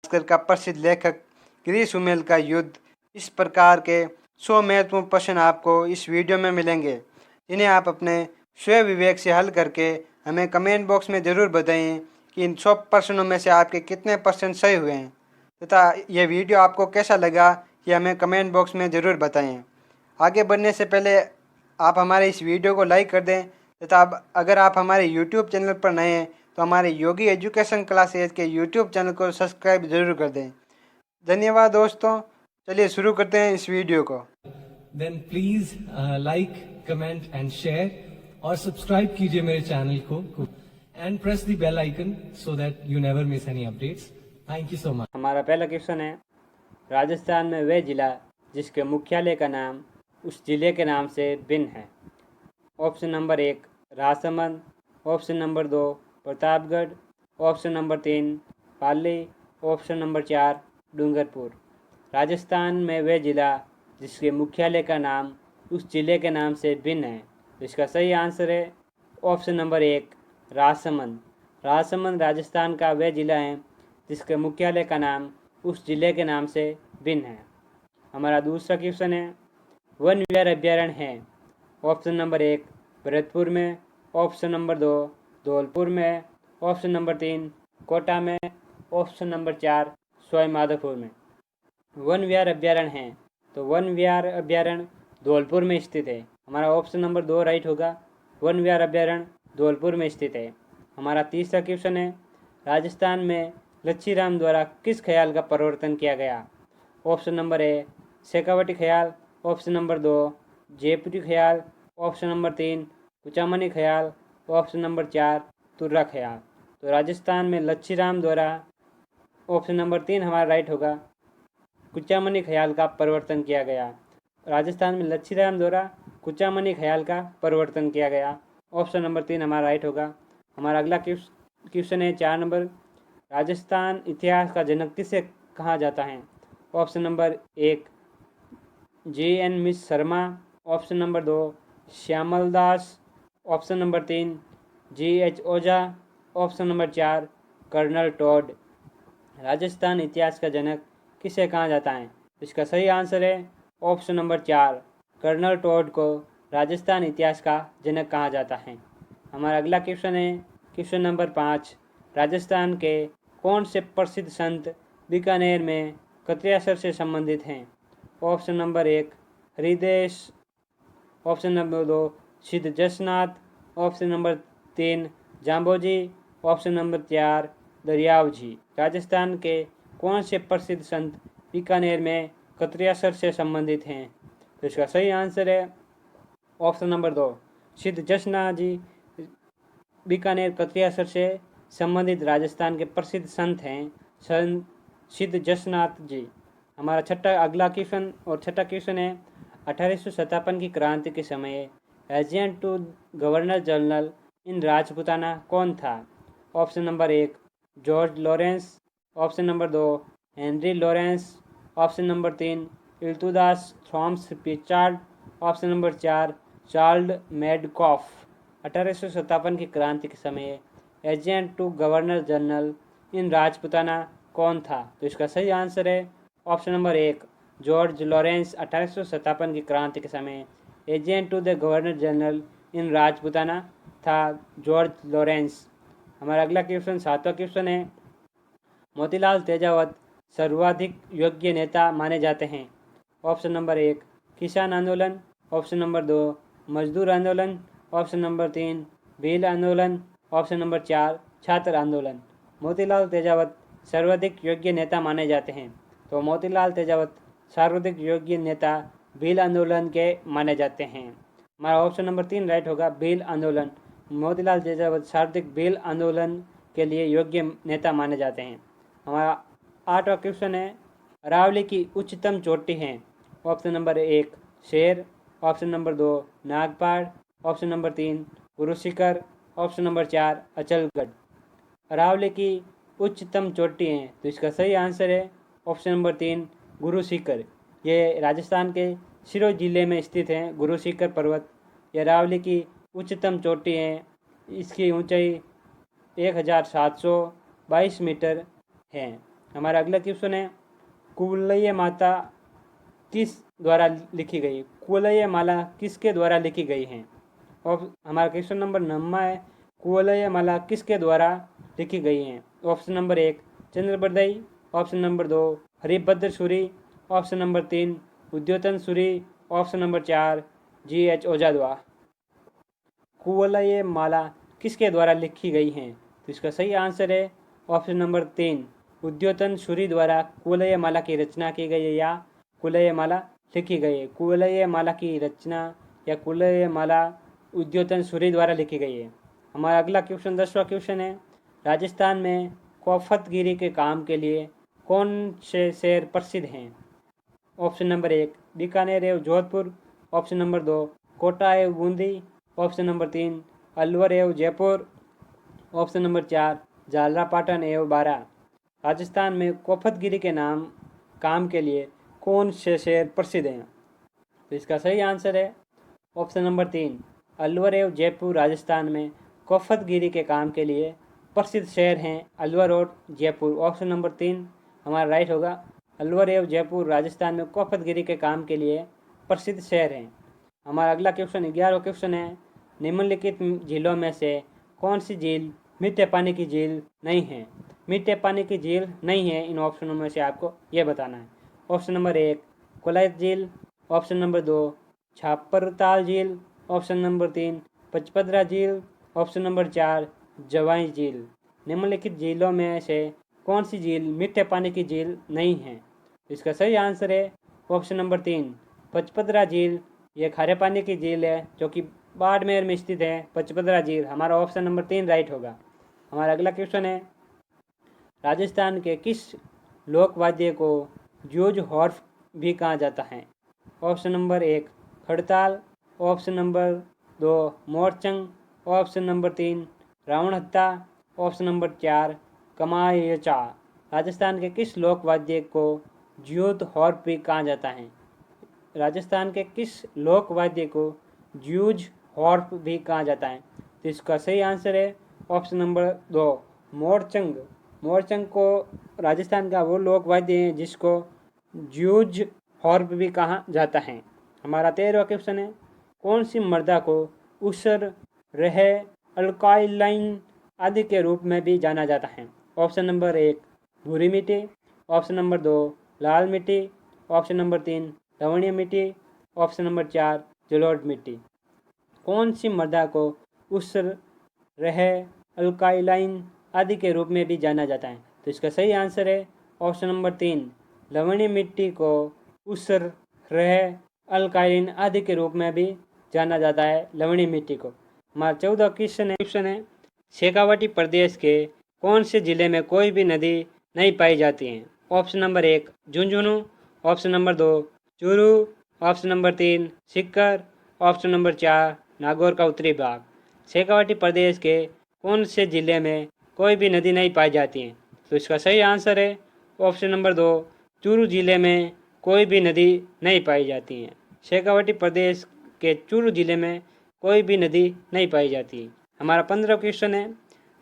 भास्कर का प्रसिद्ध लेखक गिरीश उमेल का युद्ध। इस प्रकार के 100 महत्वपूर्ण प्रश्न आपको इस वीडियो में मिलेंगे, जिन्हें आप अपने स्वयं विवेक से हल करके हमें कमेंट बॉक्स में ज़रूर बताएं कि इन 100 प्रश्नों में से आपके कितने परसेंट सही हुए हैं तथा यह वीडियो आपको कैसा लगा कि हमें कमेंट बॉक्स में ज़रूर बताएं। आगे बढ़ने से पहले आप हमारे इस वीडियो को लाइक कर दें तथा अगर आप हमारे यूट्यूब चैनल पर नए हैं तो हमारे योगी एजुकेशन क्लासेज के यूट्यूब चैनल को सब्सक्राइब ज़रूर कर दें। धन्यवाद दोस्तों, चलिए शुरू करते हैं इस वीडियो को। Then please like, comment and share और सब्सक्राइब कीजिए मेरे चैनल को and press the bell icon so that you never miss any updates. Thank you so much. हमारा पहला क्वेश्चन है, राजस्थान में वह जिला जिसके मुख्यालय का नाम उस जिले के नाम से भिन्न है। Option number 1 Rajsamand, option number 2 Pratapgarh, option number 3 पाली, ऑप्शन नंबर 4 डूंगरपुर। राजस्थान में वह जिला जिसके मुख्यालय का नाम उस जिले के नाम से भिन्न है। इसका सही आंसर है ऑप्शन नंबर 1 राजसमंद। राजसमंद राजस्थान का वह जिला है जिसके मुख्यालय का नाम उस जिले के नाम से भिन्न है। हमारा दूसरा क्वेश्चन है, वन विहार अभ्यारण्य है। ऑप्शन नंबर 1 भरतपुर में, ऑप्शन नंबर 2 धौलपुर में, ऑप्शन नंबर 3 कोटा में, ऑप्शन नंबर 4 सवाई माधोपुर में। वन विहार अभ्यारण्य है तो वन विहार अभ्यारण्य धौलपुर में स्थित है। हमारा ऑप्शन नंबर 2 राइट होगा, वन विहार अभ्यारण्य धौलपुर में स्थित है। हमारा तीसरा क्वेश्चन है, राजस्थान में लच्छीराम द्वारा किस ख्याल का परिवर्तन किया गया। ऑप्शन नंबर ए शेखावटी ख्याल, ऑप्शन नंबर 2 जयपुरी ख्याल, ऑप्शन नंबर 3 कुचामनी ख्याल, ऑप्शन नंबर 4 तुर्रा ख्याल। तो राजस्थान में लच्छीराम द्वारा ऑप्शन नंबर 3 हमारा राइट होगा, कुचामनी ख्याल का परिवर्तन किया गया। राजस्थान में लच्छीराम द्वारा कुचामनी ख्याल का परिवर्तन किया गया। ऑप्शन नंबर 3 हमारा राइट होगा। हमारा अगला क्वेश्चन है 4 नंबर, राजस्थान इतिहास का जनक किसे कहा जाता है। Option number 1 JN Mishra Sharma, option number 2 Shyamal Das, option number 3 GH Ojha, option number 4 colonel Tod. Rajasthan इतिहास का जनक किसे कहा जाता है। इसका सही आंसर है ऑप्शन नंबर 4 कर्नल टॉड को राजस्थान इतिहास का जनक कहा जाता है। हमारा अगला क्वेश्चन है क्वेश्चन नंबर 5, राजस्थान के कौन से प्रसिद्ध संत बीकानेर में कत्रियासर से संबंधित हैं। Option number 1 Haridesh, option number 2 सिद्ध Jasnath, option number 3 Jamboji, option number 4 दरियाव जी। राजस्थान के कौन से प्रसिद्ध संत बीकानेर में कत्रियासर से संबंधित हैं। तो इसका सही आंसर है ऑप्शन नंबर 2 सिद्ध जसनाथ जी। बीकानेर कत्रियासर से संबंधित राजस्थान के प्रसिद्ध संत हैं सिद्ध जसनाथ जी। हमारा अगला क्वेश्चन और छठा क्वेश्चन है, 1857 की क्रांति के समय agent to governor general in Rajputana कौन था। Option number 1 George Lawrence, option number 2 Henry Lawrence, option number 3 Illtudus Thomas Prichard, option number 4 Charles Metcalfe. 1857 की क्रांति के समय agent to governor general in Rajputana कौन था। तो इसका सही आंसर है ऑप्शन नंबर 1 जॉर्ज लॉरेंस। 1857 की क्रांति के समय agent to the governor general in Rajputana था जॉर्ज लॉरेंस। हमारा अगला क्वेश्चन 7वां क्वेश्चन है, मोतीलाल तेजावत सर्वाधिक योग्य नेता माने जाते हैं। ऑप्शन नंबर 1 किसान आंदोलन, ऑप्शन नंबर 2 मजदूर आंदोलन, ऑप्शन नंबर 3 भील आंदोलन, ऑप्शन नंबर 4 छात्र आंदोलन। मोतीलाल तेजावत सर्वाधिक योग्य नेता माने जाते हैं। तो मोतीलाल तेजावत सर्वाधिक योग्य नेता भील आंदोलन के माने जाते हैं। हमारा ऑप्शन नंबर 3 राइट होगा, भील आंदोलन। मोतीलाल तेजावत सर्वाधिक भील आंदोलन के लिए योग्य नेता माने जाते हैं। हमारा 8वां क्वेश्चन है, अरावली की उच्चतम चोटी है। ऑप्शन नंबर 1 शेर, option number 2 Nagpad, option number 3 Guru Shikhar, option number 4 Achalgarh. Aravalli की उच्चतम चोटी है तो इसका सही आंसर है ऑप्शन नंबर 3 गुरु शिखर। ये राजस्थान के सिरोही जिले में स्थित है गुरु शिखर पर्वत। ये अरावली की उच्चतम चोटी है। इसकी ऊंचाई 1722 मीटर है। हमारा अगला क्वेश्चन है, कुवलय माता किस द्वारा लिखी गई? कुवलय माला किसके द्वारा लिखी गई है? और हमारा क्वेश्चन नंबर 9 है, कुवलय माला किसके द्वारा लिखी गई है? Option number 1 Chand Bardai, option number 2 Haribhadra Suri, option number 3 Udyotan Suri, option number 4 GH ओझाद्वा। कुवलय माला किसके द्वारा लिखी गई है? तो इसका सही आंसर है ऑप्शन नंबर 3 उद्योतन सूरी द्वारा कुवलय माला की रचना की गई है या कुवलय माला लिखी गई है। कुवलय माला की रचना या कुवलय माला उद्योतन सूरी द्वारा लिखी गई है। हमारा अगला क्वेश्चन 10वां क्वेश्चन है, राजस्थान में कोफतगिरी के काम के लिए कौन से शहर प्रसिद्ध हैं? ऑप्शन नंबर 1 बीकानेर एवं जोधपुर, ऑप्शन नंबर 2 कोटा एवं बूंदी, ऑप्शन नंबर 3 अलवर एवं जयपुर, ऑप्शन नंबर 4 झालरापाटन एवं बारा। राजस्थान में कोफतगिरी के नाम काम के लिए कौन से शहर प्रसिद्ध हैं? तो इसका सही आंसर है ऑप्शन नंबर 3 अलवर एवं जयपुर। राजस्थान में कोफतगिरी के काम के लिए प्रसिद्ध शहर हैं अलवर और जयपुर। ऑप्शन नंबर 3 हमारा राइट होगा। अलवर एवं जयपुर राजस्थान में कोफतगिरी के काम के लिए प्रसिद्ध शहर हैं। हमारा अगला क्वेश्चन 11वां क्वेश्चन है, निम्नलिखित झीलों में से कौन सी झील मीठे पानी की झील नहीं है? मीठे पानी की झील नहीं है इन ऑप्शनों में से आपको यह बताना है। ऑप्शन नंबर 1 कोलायत झील, ऑप्शन नंबर 2 छापरताल झील, ऑप्शन नंबर 3 पचपदरा झील, ऑप्शन नंबर 4 जवाई झील। निम्नलिखित झीलों में से कौन सी झील मीठे पानी की झील नहीं है? इसका सही आंसर है ऑप्शन नंबर 3 पचपदरा झील। ये खारे पानी की झील है जो कि बाड़मेर में स्थित है, पचपदरा झील। हमारा ऑप्शन नंबर 3 राइट होगा। हमारा अगला क्वेश्चन है, राजस्थान के किस लोकवाद्य को जूझ हॉर्फ भी कहा जाता है? ऑप्शन नंबर 1 खड़ताल, ऑप्शन नंबर 2 मोरचंग, ऑप्शन नंबर 3 रावण हत्ता, ऑप्शन नंबर 4 कमायचा। राजस्थान के किस लोकवाद्य को जूझ हॉर्फ भी कहा जाता है? राजस्थान के किस लोकवाद्य को जूझ हॉर्फ भी कहा जाता है? तो इसका सही आंसर है ऑप्शन नंबर 2 मोरचंग। मोरचंग को राजस्थान का वो लोकवाद्य है जिसको जूझ हॉर्फ भी कहा जाता है। हमारा 13वां क्वेश्चन है, कौन सी मृदा को ऊसर, रेह, अल्काइलाइन आदि के रूप में भी जाना जाता है? ऑप्शन नंबर 1 भूरी मिट्टी, ऑप्शन नंबर 2 लाल मिट्टी, ऑप्शन नंबर 3 लवणीय मिट्टी, ऑप्शन नंबर 4 जलोढ़ मिट्टी। कौन सी मृदा को ऊसर, रेह, अल्काइलाइन आदि के रूप में भी जाना जाता है? तो इसका सही आंसर है ऑप्शन नंबर 3 लवणीय मिट्टी को ऊसर, रेह, अल्काइलाइन आदि के रूप में भी जाना जाता है, लवणीय मिट्टी को। हमारा 14वां क्वेश्चन है, शेखावाटी प्रदेश के कौन से जिले में कोई भी नदी नहीं पाई जाती है? Option number 1 Jhunjhunu, option number 2 Churu, option number 3 Sikar, option number 4 Nagaur का उत्तरी भाग। शेखावाटी प्रदेश के कौन से जिले में कोई भी नदी नहीं पाई जाती है? तो इसका सही आंसर है ऑप्शन नंबर 2 चूरू जिले में कोई भी नदी नहीं पाई जाती है। शेखावाटी प्रदेश के चूरू जिले में कोई भी नदी नहीं पाई जाती। हमारा 15वां क्वेश्चन है,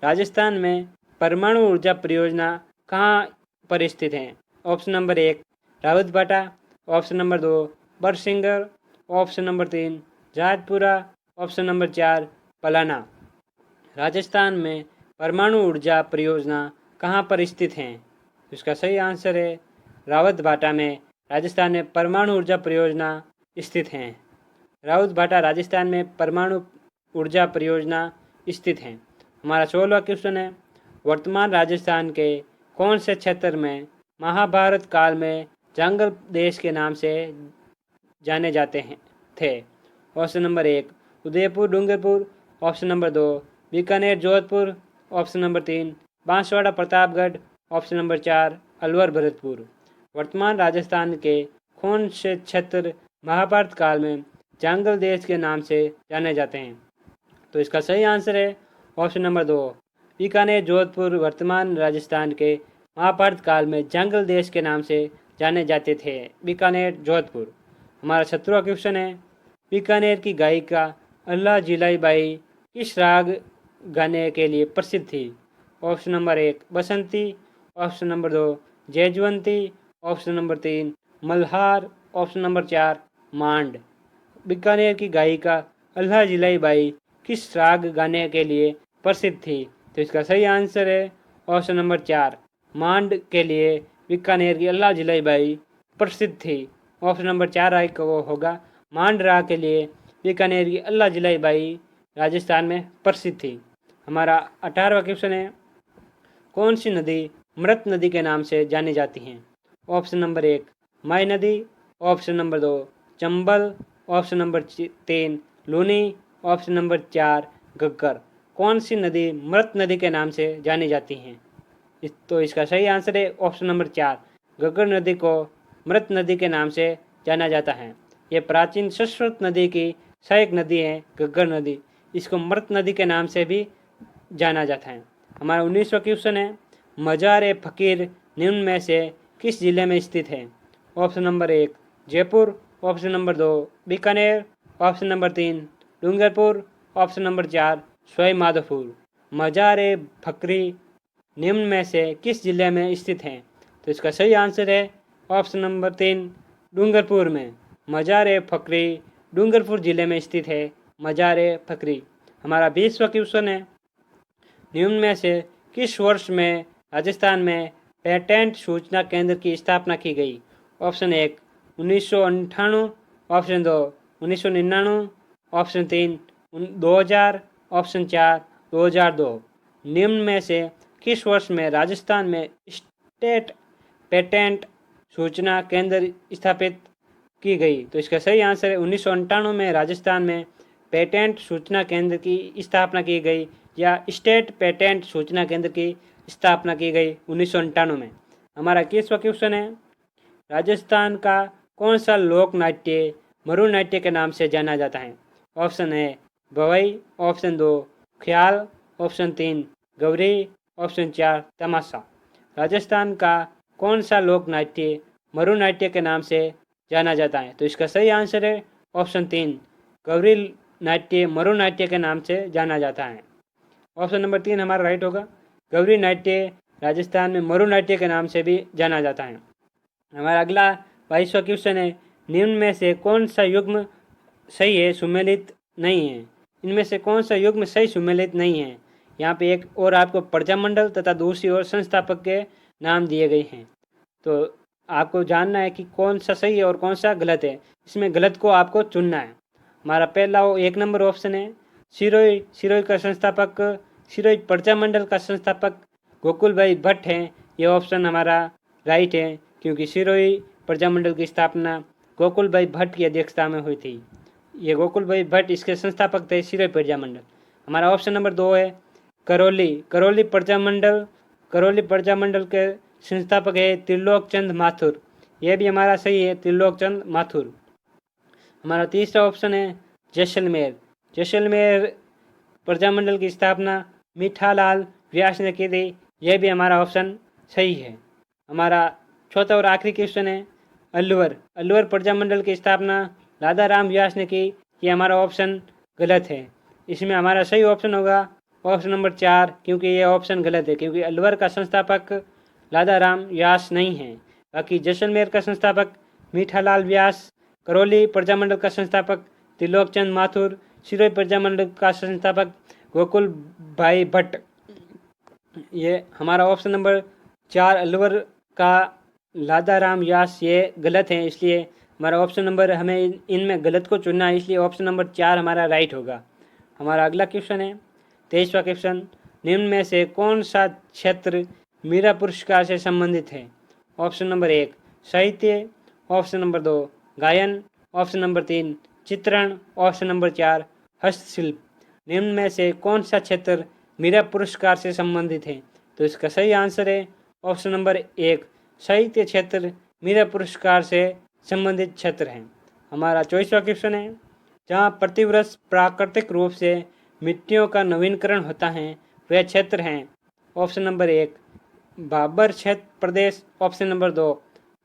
राजस्थान में परमाणु ऊर्जा परियोजना कहाँ पर स्थित है? Option number 1 Rawatbhata, option number 2 Barsingar, option number 3 Jajpura, option number 4 Palana. Rajasthan में परमाणु ऊर्जा परियोजना कहाँ पर स्थित हैं? इसका सही आंसर है रावतभाटा में राजस्थान में परमाणु ऊर्जा परियोजना स्थित हैं। रावतभाटा राजस्थान में परमाणु ऊर्जा परियोजना स्थित हैं। हमारा 16वां क्वेश्चन है, वर्तमान राजस्थान के कौन से क्षेत्र में महाभारत काल में जंगल देश के नाम से जाने जाते थे? Option number 1 Udaipur Dungarpur, option number 2 Bikaner Jodhpur, option number 3 Banswara Pratapgarh, option number 4 Alwar Bharatpur. वर्तमान राजस्थान के कौन से क्षेत्र महाभारत काल में जंगल देश के नाम से जाने जाते हैं? तो इसका सही आंसर है ऑप्शन नंबर 2 बीकानेर जोधपुर वर्तमान राजस्थान के महाभारत काल में जंगल देश के नाम से जाने जाते थे, बीकानेर जोधपुर। हमारा 17वां क्वेश्चन है, बीकानेर की गायिका अल्लाह जिलाई बाई किस राग गाने के लिए प्रसिद्ध थी? ऑप्शन नंबर 1 बसंती, ऑप्शन नंबर 2 जैजवंती, ऑप्शन नंबर 3 मल्हार, ऑप्शन नंबर 4 मांड। बीकानेर की गायिका अल्लाह जिलाई बाई किस राग गाने के लिए प्रसिद्ध थी? तो इसका सही आंसर है ऑप्शन नंबर 4 मांड के लिए बीकानेर की अल्लाह जिलाई बाई प्रसिद्ध थी। ऑप्शन नंबर 4 राय को होगा मांड राग के लिए बीकानेर की अल्लाह जिलाई बाई राजस्थान में प्रसिद्ध थी। हमारा 18वां क्वेश्चन है, कौन सी नदी मृत नदी के नाम से जानी जाती हैं? ऑप्शन नंबर 1 माई नदी, option number 2 Chambal, option number 3 Luni, option number 4 Ghaggar. कौन सी नदी मृत नदी के नाम से जानी जाती हैं? तो इसका सही आंसर है ऑप्शन नंबर 4 घग्गर नदी को मृत नदी के नाम से जाना जाता है। ये प्राचीन संस्कृत नदी की सहायक नदी है घग्गर नदी। इसको मृत नदी के नाम से भी जाना जाता है। हमारा 19वां क्वेश्चन है, मजार ए फकीर निम्न में से किस जिले में स्थित है? Option number 1 Jaipur, option number 2 Bikaner, ऑप्शन number 3 Dungarpur, option number 4 Sawai Madhopur. मजार ए फकरी निम्न में से किस जिले में स्थित है? तो इसका सही आंसर है ऑप्शन नंबर 3 डूंगरपुर में। मजार ए फकरी डूंगरपुर जिले में स्थित है मजार ए फकरी। हमारा 20वां क्वेश्चन है, निम्न में से किस वर्ष में राजस्थान में पेटेंट सूचना केंद्र की स्थापना की गई? Option 1 1998, option 2 1999, option 3 2000, option 4 2002। निम्न में से किस वर्ष में राजस्थान में स्टेट पेटेंट सूचना केंद्र स्थापित की गई? तो इसका सही आंसर है 1998 में राजस्थान में पेटेंट सूचना केंद्र की स्थापना की गई, या स्टेट पेटेंट सूचना केंद्र की स्थापना की गई 1998 में। हमारा 21वां क्वेश्चन है, राजस्थान का कौन सा लोक नाट्य मरु नाट्य के नाम से जाना जाता है? ऑप्शन है भवई, ऑप्शन 2 ख्याल, ऑप्शन 3 गौरी, ऑप्शन 4 तमाशा। राजस्थान का कौन सा लोक नाट्य मरु नाट्य के नाम से जाना जाता है? तो इसका सही आंसर है ऑप्शन 3 गौरी नाट्य मरु नाट्य के नाम से जाना जाता है। ऑप्शन नंबर 3 हमारा राइट होगा। गौरी नाट्य राजस्थान में मरु नाट्य के नाम से भी जाना जाता है। हमारा अगला 22वां क्वेश्चन है, निम्न में से कौन सा युग्म सही है सुमेलित नहीं है? इनमें से कौन सा युग्म सही सुमेलित नहीं है? यहाँ पे एक और आपको प्रजामंडल तथा दूसरी ओर संस्थापक के नाम दिए गए हैं। तो आपको जानना है कि कौन सा सही है और कौन सा गलत है। इसमें गलत को आपको चुनना है। हमारा पहला 1 नंबर ऑप्शन है सिरोही। सिरोही का संस्थापक, सिरोही प्रजामंडल का संस्थापक गोकुल भाई भट्ट हैं। ये ऑप्शन हमारा राइट है, क्योंकि सिरोही प्रजामंडल की स्थापना गोकुल भाई भट्ट की अध्यक्षता में हुई थी। ये गोकुल भाई भट्ट इसके संस्थापक थे सिरोही प्रजामंडल। हमारा ऑप्शन नंबर 2 है करौली। करौली प्रजामंडल, करौली प्रजामंडल के संस्थापक है त्रिलोक चंद माथुर। यह भी हमारा सही है, त्रिलोक चंद माथुर। हमारा तीसरा ऑप्शन है जैसलमेर। जैसलमेर प्रजामंडल की स्थापना मीठालाल व्यास ने की थी। यह भी हमारा ऑप्शन सही है। हमारा चौथा और आखिरी क्वेश्चन है अलवर। अलवर प्रजामंडल की स्थापना राधाराम व्यास ने की। ये हमारा ऑप्शन गलत है। इसमें हमारा सही ऑप्शन होगा ऑप्शन नंबर 4, क्योंकि ये ऑप्शन गलत है, क्योंकि अलवर का संस्थापक राधाराम व्यास नहीं है। बाकी जैसलमेर का संस्थापक मीठालाल व्यास, करौली प्रजामंडल का संस्थापक त्रिलोक चंद माथुर, सिरोही प्रजामंडल का संस्थापक गोकुल भाई भट्ट। ये हमारा ऑप्शन नंबर 4 अलवर का राधाराम व्यास ये गलत है, इसलिए हमारा ऑप्शन नंबर हमें इनमें गलत को चुनना है, इसलिए ऑप्शन नंबर 4 हमारा राइट होगा। हमारा अगला क्वेश्चन है 23वां क्वेश्चन, निम्न में से कौन सा क्षेत्र मीरा पुरस्कार से संबंधित है? ऑप्शन नंबर 1 साहित्य, ऑप्शन नंबर 2 गायन, ऑप्शन नंबर 3 चित्रण, ऑप्शन नंबर 4 हस्तशिल्प। निम्न में से कौन सा क्षेत्र मीरा पुरस्कार से संबंधित है? तो इसका सही आंसर है ऑप्शन नंबर 1 साहित्य क्षेत्र मीरा पुरस्कार से संबंधित क्षेत्र है। हमारा 24वां क्वेश्चन है, जहाँ प्रतिवर्ष प्राकृतिक रूप से मिट्टियों का नवीनीकरण होता है वह क्षेत्र हैं। ऑप्शन नंबर 1 बाबर क्षेत्र प्रदेश, ऑप्शन नंबर 2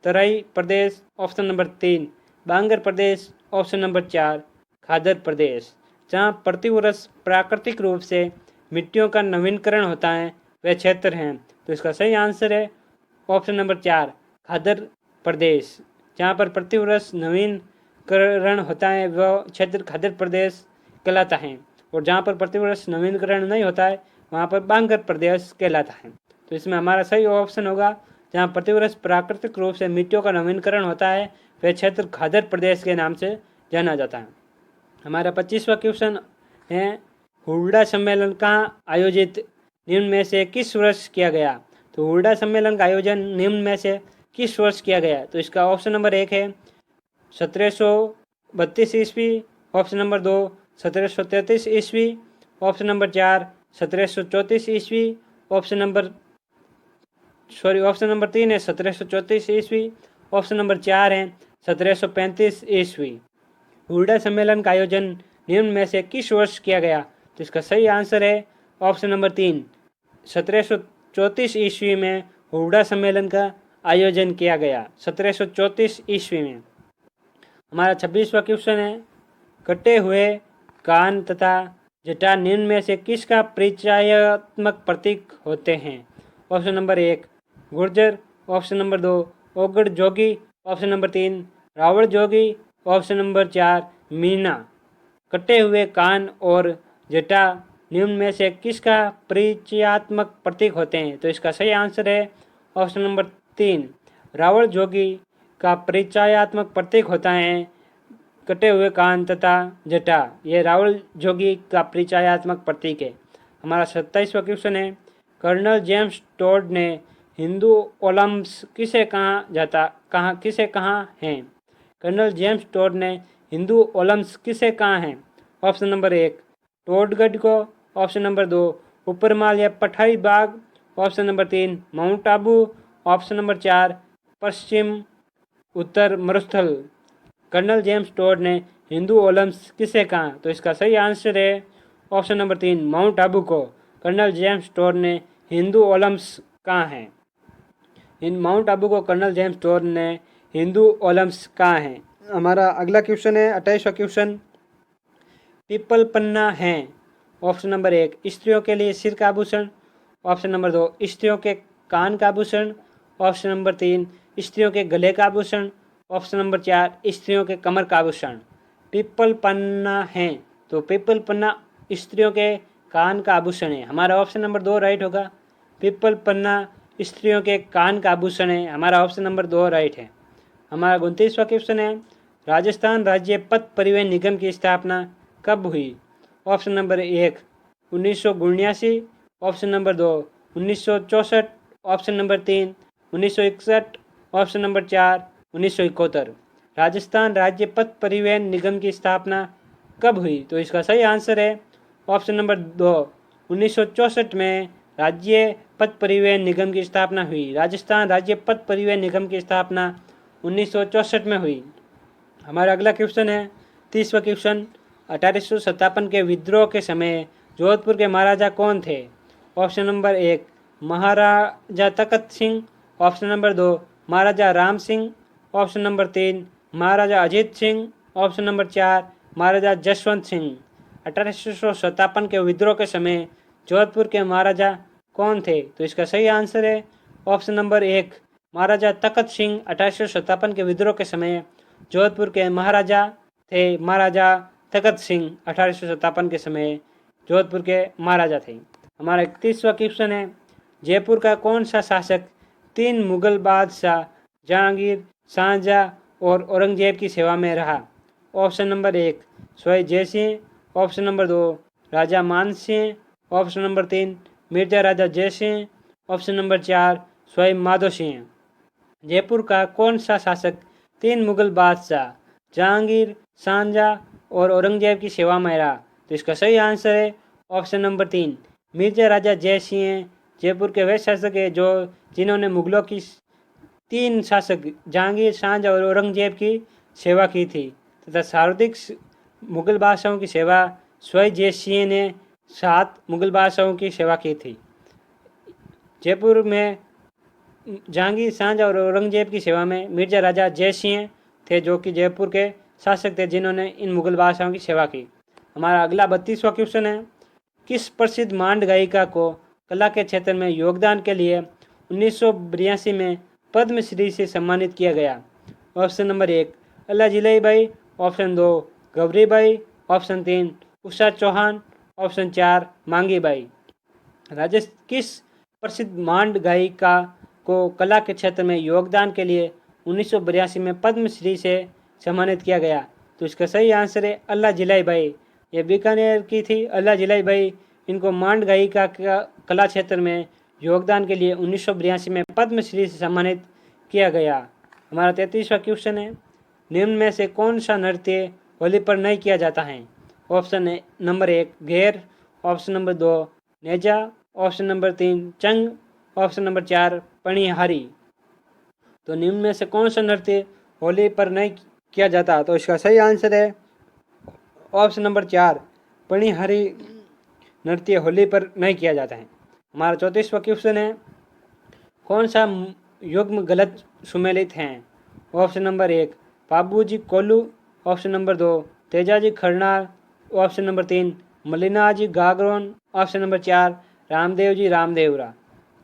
तराई प्रदेश, ऑप्शन नंबर 3 बांगर प्रदेश, ऑप्शन नंबर 4 खादर प्रदेश। जहाँ प्रतिवर्ष प्राकृतिक रूप से मिट्टियों का नवीनीकरण होता है वह क्षेत्र हैं। तो इसका सही आंसर है ऑप्शन नंबर 4 खादर प्रदेश। जहाँ पर प्रतिवर्ष नवीनकरण होता है वह क्षेत्र खादर प्रदेश कहलाता है, और जहाँ पर प्रतिवर्ष नवीनकरण नहीं होता है वहाँ पर बांगर प्रदेश कहलाता है। तो इसमें हमारा सही ऑप्शन होगा जहाँ प्रतिवर्ष प्राकृतिक रूप से मिट्टियों का नवीनकरण होता है वह क्षेत्र खादर प्रदेश के नाम से जाना जाता है। हमारा 25वां क्वेश्चन है हुड्डा सम्मेलन कहाँ आयोजित निम्न में से किस वर्ष किया गया। तो हुड्डा सम्मेलन का आयोजन निम्न में से किस वर्ष किया गया। तो इसका ऑप्शन नंबर 1 है 1732 ईस्वी, ऑप्शन नंबर 2 1733 ईस्वी, ऑप्शन नंबर 4 1734 ईस्वी, ऑप्शन नंबर 3 है 1734 ईस्वी, ऑप्शन नंबर 4 है 1735 ईस्वी। हुड्डा सम्मेलन का आयोजन निम्न में से किस वर्ष किया गया। तो इसका सही आंसर है ऑप्शन नंबर 3 1734 ईस्वी में हुड्डा सम्मेलन का आयोजन किया गया, 1734 ईस्वी में। हमारा 26वां क्वेश्चन है कटे हुए कान तथा जटा निम्न में से किसका परिचयात्मक प्रतीक होते हैं। Option number 1 Gurjar, option number 2 ओगड़ जोगी, ऑप्शन नंबर 3 रावण जोगी, ऑप्शन नंबर 4 मीना। कटे हुए कान और जटा निम्न में से किसका परिचयात्मक प्रतीक होते हैं। तो इसका सही आंसर है ऑप्शन नंबर 3 रावण जोगी का परिचयात्मक प्रतीक होता है कटे हुए कान तथा जटा। ये रावण जोगी का परिचयात्मक प्रतीक है। हमारा 27वां क्वेश्चन है कर्नल जेम्स टोड ने हिंदू ओलम्स किसे कहा हैं। कर्नल जेम्स टोड ने हिंदू ओलम्स किसे कहा हैं। ऑप्शन नंबर 1 टोडगढ़ को, ऑप्शन नंबर 2 ऊपरमाल या पठाई बाग, option number 3 mount Abu, option number 4 पश्चिम उत्तर मरुस्थल। कर्नल जेम्स टोड ने हिंदू ओलम्स किसे कहा। तो इसका सही आंसर है ऑप्शन नंबर 3 माउंट आबू को कर्नल जेम्स टोड ने हिंदू ओलम्स कहा है। इन माउंट आबू को कर्नल जेम्स टोड ने हिंदू ओलम्स कहा है। हमारा अगला क्वेश्चन है 28वां क्वेश्चन पीपल पन्ना है। ऑप्शन नंबर 1 स्त्रियों के लिए सिर का आभूषण, ऑप्शन नंबर 2 स्त्रियों के कान का आभूषण, ऑप्शन नंबर 3 स्त्रियों के गले का आभूषण, ऑप्शन नंबर 4 स्त्रियों के कमर का आभूषण। पीपल पन्ना है तो पीपल पन्ना स्त्रियों के कान का आभूषण है। हमारा ऑप्शन नंबर 2 राइट होगा। पीपल पन्ना स्त्रियों के कान का आभूषण है। हमारा ऑप्शन नंबर 2 राइट है। हमारा 29वां क्वेश्चन है राजस्थान राज्य पथ परिवहन निगम की स्थापना कब हुई। Option number 1 1979, option number 2 1964, option number 3 1961, option number 4 1971। Rajasthan राज्य पथ परिवहन निगम की स्थापना कब हुई। तो इसका सही आंसर है ऑप्शन नंबर 2 1964 में राज्य पथ परिवहन निगम की स्थापना हुई। राजस्थान राज्य पथ परिवहन निगम की स्थापना 1964 में हुई। हमारा अगला क्वेश्चन है 30वां क्वेश्चन 1857 के विद्रोह के समय जोधपुर के महाराजा कौन थे। ऑप्शन नंबर 1 महाराजा तखत सिंह, ऑप्शन नंबर 2 महाराजा राम सिंह, ऑप्शन नंबर 3 महाराजा अजीत सिंह, ऑप्शन नंबर 4 महाराजा जसवंत सिंह। 1857 के विद्रोह के समय जोधपुर के महाराजा कौन थे। तो इसका सही आंसर है ऑप्शन नंबर 1 महाराजा तखत सिंह। 1857 के विद्रोह के समय जोधपुर के महाराजा थे महाराजा तखत सिंह। 1857 के समय जोधपुर के महाराजा थे। हमारा 31वां क्वेश्चन है जयपुर का कौन सा शासक 3 मुगल बादशाह जहांगीर, शाहजहां और औरंगजेब की सेवा में रहा। ऑप्शन नंबर 1 स्वयं जय सिंह, ऑप्शन नंबर 2 राजा मान सिंह, ऑप्शन नंबर 3 मिर्जा राजा जय सिंह, ऑप्शन नंबर 4 स्वयं माधो सिंह। जयपुर का कौन सा शासक 3 मुगल बादशाह जहांगीर, शाहजहां और औरंगजेब की सेवा में रहा। तो इसका सही आंसर है ऑप्शन नंबर 3 मिर्जा राजा जय सिंह। जयपुर के वे शासक है जिन्होंने मुगलों की 3 शासक जहांगीर, शाहजहां और औरंगजेब की सेवा की थी तथा सर्वाधिक मुगल बादशाहों की सेवा स्वयं जय सिंह ने 7 मुगल बादशाहों की सेवा की थी। जयपुर में जहांगीर, शाहजहां और औरंगजेब की सेवा में मिर्जा राजा जय सिंह थे जो कि जयपुर के शासक थे जिन्होंने इन मुगल बादशाहों की सेवा की। हमारा अगला 32वां क्वेश्चन है किस प्रसिद्ध मांड गायिका को कला के क्षेत्र में योगदान के लिए 1982 में पद्मश्री से सम्मानित किया गया? Option number 1 Allah Jilai Bai, option 2 Gauribai, option 3 Usha Chauhan, option 4 Mangi by. किस प्रसिद्ध मांड गायिका को कला के क्षेत्र में योगदान के लिए 1982 में पद्मश्री से सम्मानित किया गया? तो इसका सही आंसर है अल्लाह जिलाई बाई। ये बीकानेर की थी अल्लाह जिलाई बाई। इनको मांड गायिका का कला क्षेत्र में योगदान के लिए 1982 में पद्मश्री से सम्मानित किया गया। हमारा 33वां क्वेश्चन है, निम्न में से कौन सा नृत्य होली पर नहीं किया जाता है? ऑप्शन नंबर 1 घेर, ऑप्शन नंबर 2 नेजा, ऑप्शन नंबर 3 चंग, ऑप्शन नंबर 4 पणिहारी। तो निम्न में से कौन सा नृत्य होली पर नहीं किया जाता? तो इसका सही आंसर है ऑप्शन नंबर 4 पणिहारी नृत्य होली पर नहीं किया जाता है। हमारा 34वां क्वेश्चन है, कौन सा युग्म गलत सुमेलित हैं? Option number 1 Babuji Kolu, option number 2 Tejaji Kharnal, option number 3 Malinaji Gagron, option number 4 Ramdev ji Ramdevra.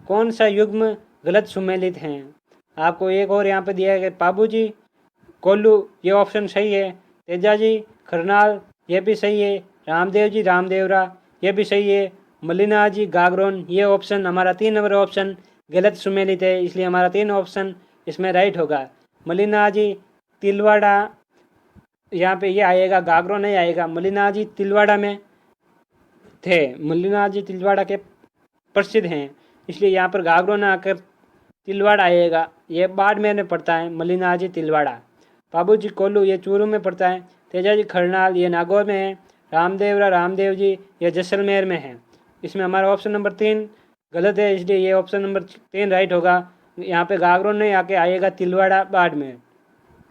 कौन सा युग्म गलत सुमेलित हैं? आपको एक और यहाँ पे दिया है कि बाबूजी कोल्लू, ये ऑप्शन सही है। तेजाजी खरनाल, ये भी सही है। रामदेव जी रामदेवरा, ये भी सही है। मलिना जी गागरोन, ये ऑप्शन हमारा 3 नंबर ऑप्शन गलत सुमेलित है, इसलिए हमारा 3 ऑप्शन इसमें राइट होगा। मलिना जी तिलवाड़ा, यहाँ पे ये आएगा, गागरोन नहीं आएगा। मलिना जी तिलवाड़ा में थे, मलिना जी तिलवाड़ा के प्रसिद्ध हैं, इसलिए यहाँ पर गागरोन आकर तिलवाड़ा आएगा। ये बाड़मेर में पड़ता है मलिना जी तिलवाड़ा। बाबूजी कोल्लू ये चूरू में पड़ता है। तेजाजी खरनाल ये नागौर में है। रामदेवरा रामदेव जी ये जैसलमेर में है। इसमें हमारा ऑप्शन नंबर 3 गलत है, इसलिए ये ऑप्शन नंबर 3 राइट होगा। यहाँ पे गागरोन नहीं आके आएगा तिलवाड़ा बाड़मेर।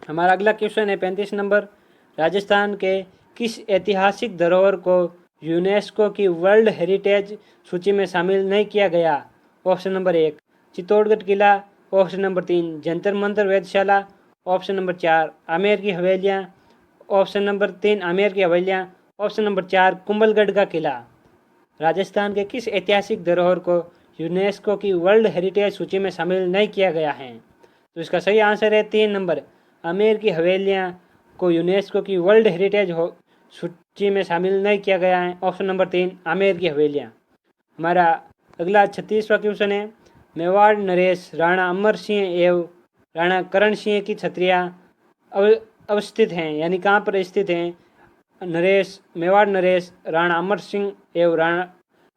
हमारा अगला क्वेश्चन है 35 नंबर, राजस्थान के किस ऐतिहासिक धरोहर को यूनेस्को की वर्ल्ड हेरिटेज सूची में शामिल नहीं किया गया? ऑप्शन नंबर 1 चित्तौड़गढ़ किला, ऑप्शन नंबर 3 जंतर मंतर वेधशाला, ऑप्शन नंबर 4 आमेर की हवेलियाँ, ऑप्शन नंबर 3 आमेर की हवेलियाँ, ऑप्शन नंबर 4 कुंभलगढ़ का किला। राजस्थान के किस ऐतिहासिक धरोहर को यूनेस्को की वर्ल्ड हेरिटेज सूची में शामिल नहीं किया गया है? तो इसका सही आंसर है 3 नंबर आमेर की हवेलियाँ को यूनेस्को की वर्ल्ड हेरिटेज सूची में शामिल नहीं किया गया है। ऑप्शन नंबर 3 आमेर की हवेलियाँ। हमारा अगला 36वां क्वेश्चन है, मेवाड़ नरेश राणा अमर सिंह एवं राणा करण सिंह की छत्रियाँ अवस्थित हैं, यानी कहाँ पर स्थित हैं? नरेश, मेवाड़ नरेश, राणा अमर सिंह एवं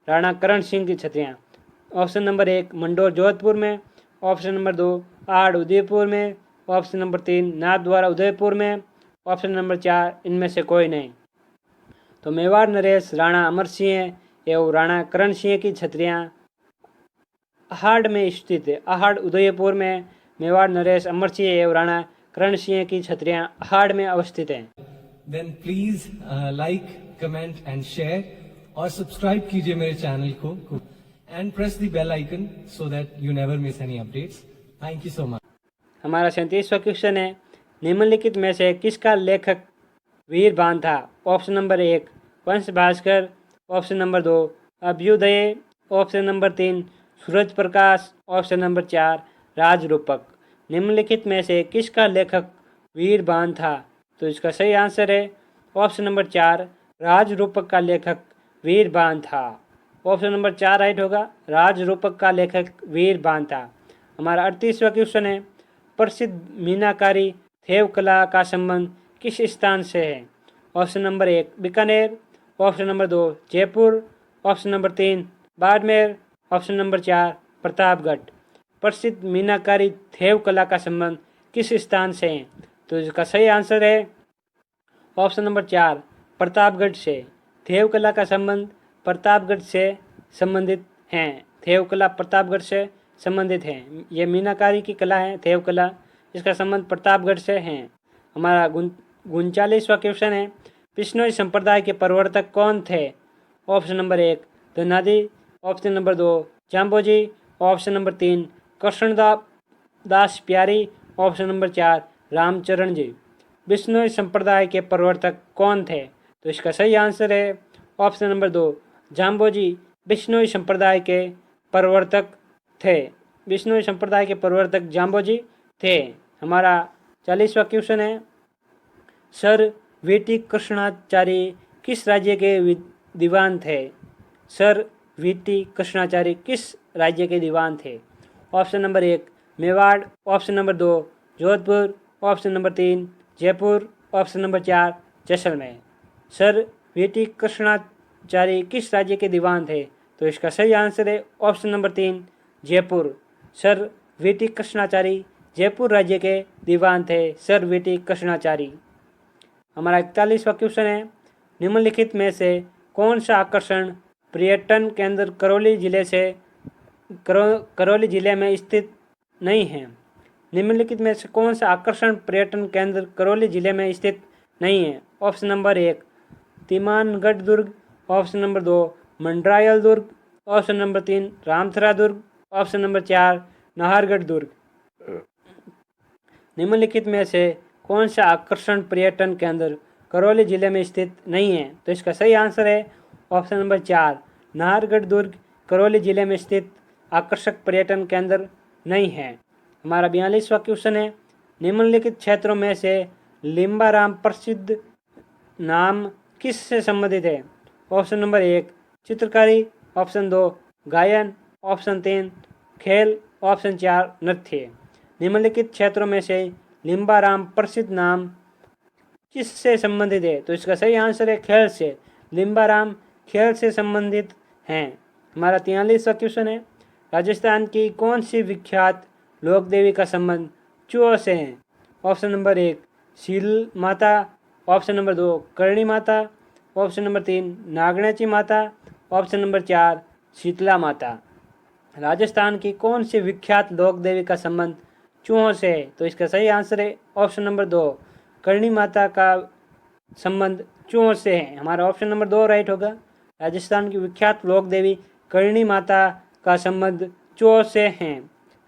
राणा करण सिंह की छत्रियाँ। ऑप्शन नंबर 1 मंडोर जोधपुर में, ऑप्शन नंबर 2 आड़ उदयपुर में, ऑप्शन नंबर 3 नाथद्वारा उदयपुर में, ऑप्शन नंबर 4 इनमें से कोई नहीं। तो मेवाड़ नरेश राणा अमर सिंह एवं राणा करण सिंह की छत्रियाँ अहाड़ में स्थित है। अहाड़ उदयपुर में मेवाड़ नरेश अमर सिंह एवं राणा करण सिंह की छत्रियाँ अहाड़ में अवस्थित हैं। Then please like, comment and share और सब्सक्राइब कीजिए मेरे चैनल को and press the bell icon so that you never miss any updates. Thank you so much. हमारा 37वां क्वेश्चन है, निम्नलिखित में से किसका लेखक वीरबान था? Option number 1 Vansh Bhaskar, option number 2 Abhyuday, option number 3 Suraj Prakash, option number 4 Rajroopak. निम्नलिखित में से किसका लेखक वीरबान था? तो इसका सही आंसर है ऑप्शन नंबर 4 राजरूपक का लेखक वीरबान था। ऑप्शन नंबर 4 राइट होगा, राजरूपक का लेखक वीरबान था। हमारा 38वां क्वेश्चन है, प्रसिद्ध मीनाकारी थेव कला का संबंध किस स्थान से है? ऑप्शन नंबर 1 बीकानेर, ऑप्शन number 2 Jaipur, option number 3 Barmer, option number 4 Pratapgarh. प्रसिद्ध मीनाकारी थेव कला का संबंध किस स्थान से है? तो इसका सही आंसर है ऑप्शन नंबर 4 प्रतापगढ़ से। थेव कला का संबंध प्रतापगढ़ से संबंधित हैं। थेव कला प्रतापगढ़ से संबंधित हैं। ये मीनाकारी की कला है थेव कला, इसका संबंध प्रतापगढ़ से है। हमारा 39वां क्वेश्चन है, बिश्नोई संप्रदाय के प्रवर्तक कौन थे? ऑप्शन नंबर 1 धनादी, option number 2 Jamboji, option number 3 Krishnadas Pyari, option number 4 Ramcharan ji. Bishnoi संप्रदाय के प्रवर्तक कौन थे? तो इसका सही आंसर है ऑप्शन नंबर 2 जाम्बोजी बिश्नोई संप्रदाय के प्रवर्तक थे। बिश्नोई संप्रदाय के प्रवर्तक जाम्बोजी थे। हमारा 40वां क्वेश्चन है, सर वीटी कृष्णाचारी किस राज्य के दीवान थे? सर वीटी कृष्णाचारी किस राज्य के दीवान थे? Option number 1 Mewar, option number 2 Jodhpur, option number 3 Jaipur, option number 4 Jaisalmer. Sir VT Krishnachari किस राज्य के दीवान थे? तो इसका सही आंसर है option number 3 Jaipur. Sir VT Krishnachari Jaipur राज्य के दीवान थे, सर वीटी कृष्णाचारी। हमारा 41वां क्वेश्चन है, निम्नलिखित में से कौन सा आकर्षण पर्यटन केंद्र करौली जिले में स्थित नहीं है? निम्नलिखित में से कौन सा आकर्षण पर्यटन केंद्र करौली जिले में स्थित नहीं है? ऑप्शन नंबर 1 तिमानगढ़ दुर्ग, ऑप्शन नंबर 2 मंडरायल दुर्ग, ऑप्शन नंबर 3 रामथरा दुर्ग, ऑप्शन नंबर 4 नाहरगढ़ दुर्ग। निम्नलिखित में से कौन सा आकर्षण पर्यटन केंद्र करौली जिले में स्थित नहीं है? तो इसका सही आंसर है ऑप्शन नंबर 4 नाहरगढ़ दुर्ग करौली जिले में स्थित आकर्षक पर्यटन केंद्र नहीं है। हमारा 42वां क्वेश्चन है, निम्नलिखित क्षेत्रों में से लिम्बाराम प्रसिद्ध नाम किस से संबंधित है? ऑप्शन नंबर 1 चित्रकारी, ऑप्शन 2 गायन, ऑप्शन 3 खेल, ऑप्शन 4 नृत्य। निम्नलिखित क्षेत्रों में से लिम्बाराम प्रसिद्ध नाम किस से संबंधित है? तो इसका सही आंसर है खेल से। लिम्बाराम खेल से संबंधित हैं। हमारा 43वां क्वेश्चन है, राजस्थान की कौन सी विख्यात लोक देवी का संबंध चूहों से है? ऑप्शन नंबर 1 सील माता, option number 2 Karni Mata, option number 3 नागण्याची माता, ऑप्शन नंबर 4 शीतला माता। राजस्थान की कौन सी विख्यात लोक देवी का संबंध चूहों से है? तो इसका सही आंसर है ऑप्शन नंबर 2 करणी माता का संबंध चूहों से है। हमारा ऑप्शन नंबर 2 राइट होगा। राजस्थान की विख्यात लोक देवी करणी माता का संबंध चूहों से है।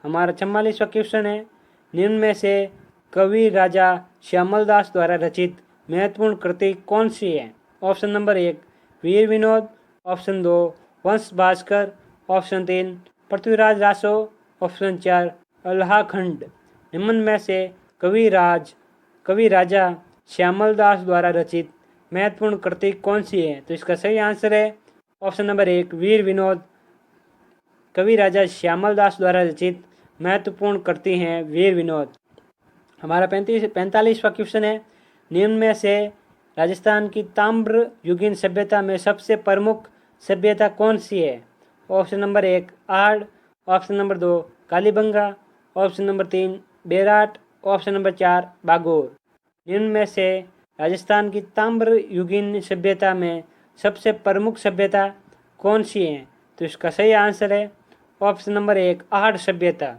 हमारा 44वां क्वेश्चन है, निम्न में से कवि राजा श्यामल दास द्वारा रचित महत्वपूर्ण कृति कौन सी है? ऑप्शन नंबर 1 वीर विनोद, ऑप्शन 2 वंश भास्कर, ऑप्शन 3 पृथ्वीराज रासो, ऑप्शन 4 अल्लाखंड। निम्न में से कवि राजा श्यामल दास द्वारा रचित महत्वपूर्ण कृति कौन सी है? तो इसका सही आंसर है ऑप्शन नंबर 1 वीर विनोद। कवि राजा श्यामल दास द्वारा रचित महत्वपूर्ण कृति हैं वीर विनोद। हमारा 45वां क्वेश्चन है, निम्न में से राजस्थान की ताम्र युगीन सभ्यता में सबसे प्रमुख सभ्यता कौन सी है? Option number 1 Ahar, option number 2 Kalibanga, option number 3 Bairat, option number 4 Bagor. निम्न में से राजस्थान की ताम्र युगीन सभ्यता में सबसे प्रमुख सभ्यता कौन सी है? तो इसका सही आंसर है ऑप्शन नंबर 1 आड़ सभ्यता।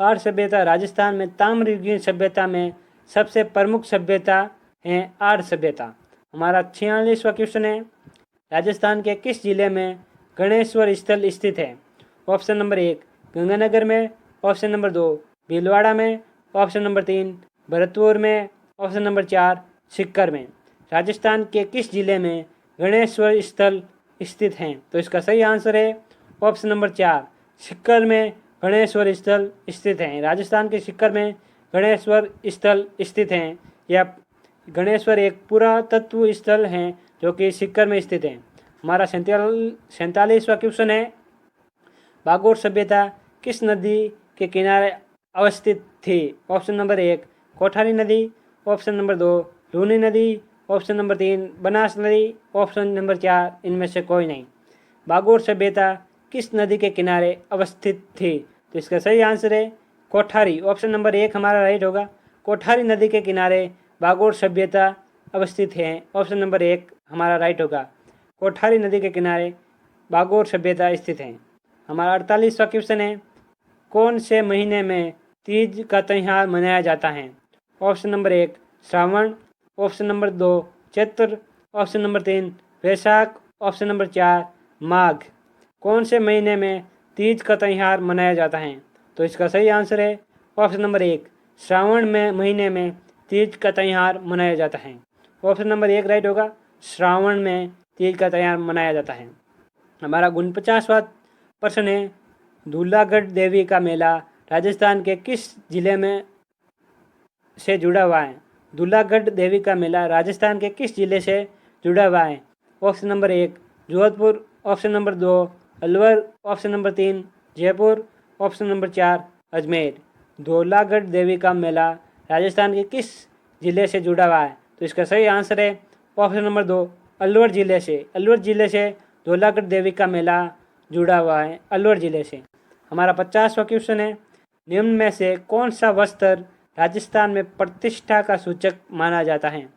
आड़ सभ्यता राजस्थान में ताम्र युगीन सभ्यता में सबसे प्रमुख सभ्यता है आड़ सभ्यता। हमारा 46वां क्वेश्चन है, राजस्थान के किस जिले में गणेश्वर स्थल स्थित है? ऑप्शन नंबर 1 गंगानगर में, ऑप्शन नंबर 2 भीलवाड़ा में, ऑप्शन नंबर 3 भरतपुर में, ऑप्शन नंबर 4 सीकर में। राजस्थान के किस जिले में गणेश्वर स्थल स्थित हैं? तो इसका सही आंसर है ऑप्शन नंबर 4 सीकर में गणेश्वर स्थल स्थित हैं। राजस्थान के सीकर में गणेश्वर स्थल स्थित हैं। यह गणेश्वर एक पुरातत्व स्थल हैं जो कि सीकर में स्थित है। हमारा 47वां क्वेश्चन है, बागोर सभ्यता किस नदी के किनारे अवस्थित थी? ऑप्शन नंबर 1 कोठारी नदी, ऑप्शन नंबर 2 लूनी नदी, ऑप्शन नंबर 3 बनास नदी, ऑप्शन नंबर 4 इनमें से कोई नहीं। बागोर सभ्यता किस नदी के किनारे अवस्थित थी? तो इसका सही आंसर है कोठारी। ऑप्शन नंबर 1 हमारा राइट होगा। कोठारी नदी के किनारे बागोर सभ्यता अवस्थित है। ऑप्शन नंबर 1 हमारा राइट होगा। कोठारी नदी के किनारे बागोर सभ्यता स्थित है। हमारा 48वां क्वेश्चन है, कौन से महीने में तीज का त्यौहार मनाया जाता है? Option number 1 Shravan, option number 2 Chaitra, option number 3 वैशाख, ऑप्शन नंबर 4 माघ। कौन से महीने में तीज का त्यौहार मनाया जाता है? तो इसका सही आंसर है ऑप्शन नंबर 1 श्रावण में महीने में तीज का त्यौहार मनाया जाता है। ऑप्शन नंबर 1 राइट होगा। श्रावण में तीज का त्यौहार मनाया जाता है। हमारा 49वां प्रश्न है, दूलागढ़ देवी का मेला राजस्थान के किस जिले में से जुड़ा हुआ है? दूलागढ़ देवी का मेला राजस्थान के किस जिले से जुड़ा हुआ है? Option number 1 Jodhpur, option number 2 Alwar, option number 3 Jaipur, option number 4 Ajmer. Dulagarh Devi का मेला राजस्थान के किस जिले से जुड़ा हुआ है? तो इसका सही आंसर है ऑप्शन नंबर 2 अलवर जिले से। अलवर जिले से दूलागढ़ देवी का मेला जुड़ा हुआ है, अलवर जिले से। हमारा 50वां क्वेश्चन है, निम्न में से कौन सा वस्त्र राजस्थान में प्रतिष्ठा का सूचक माना जाता है?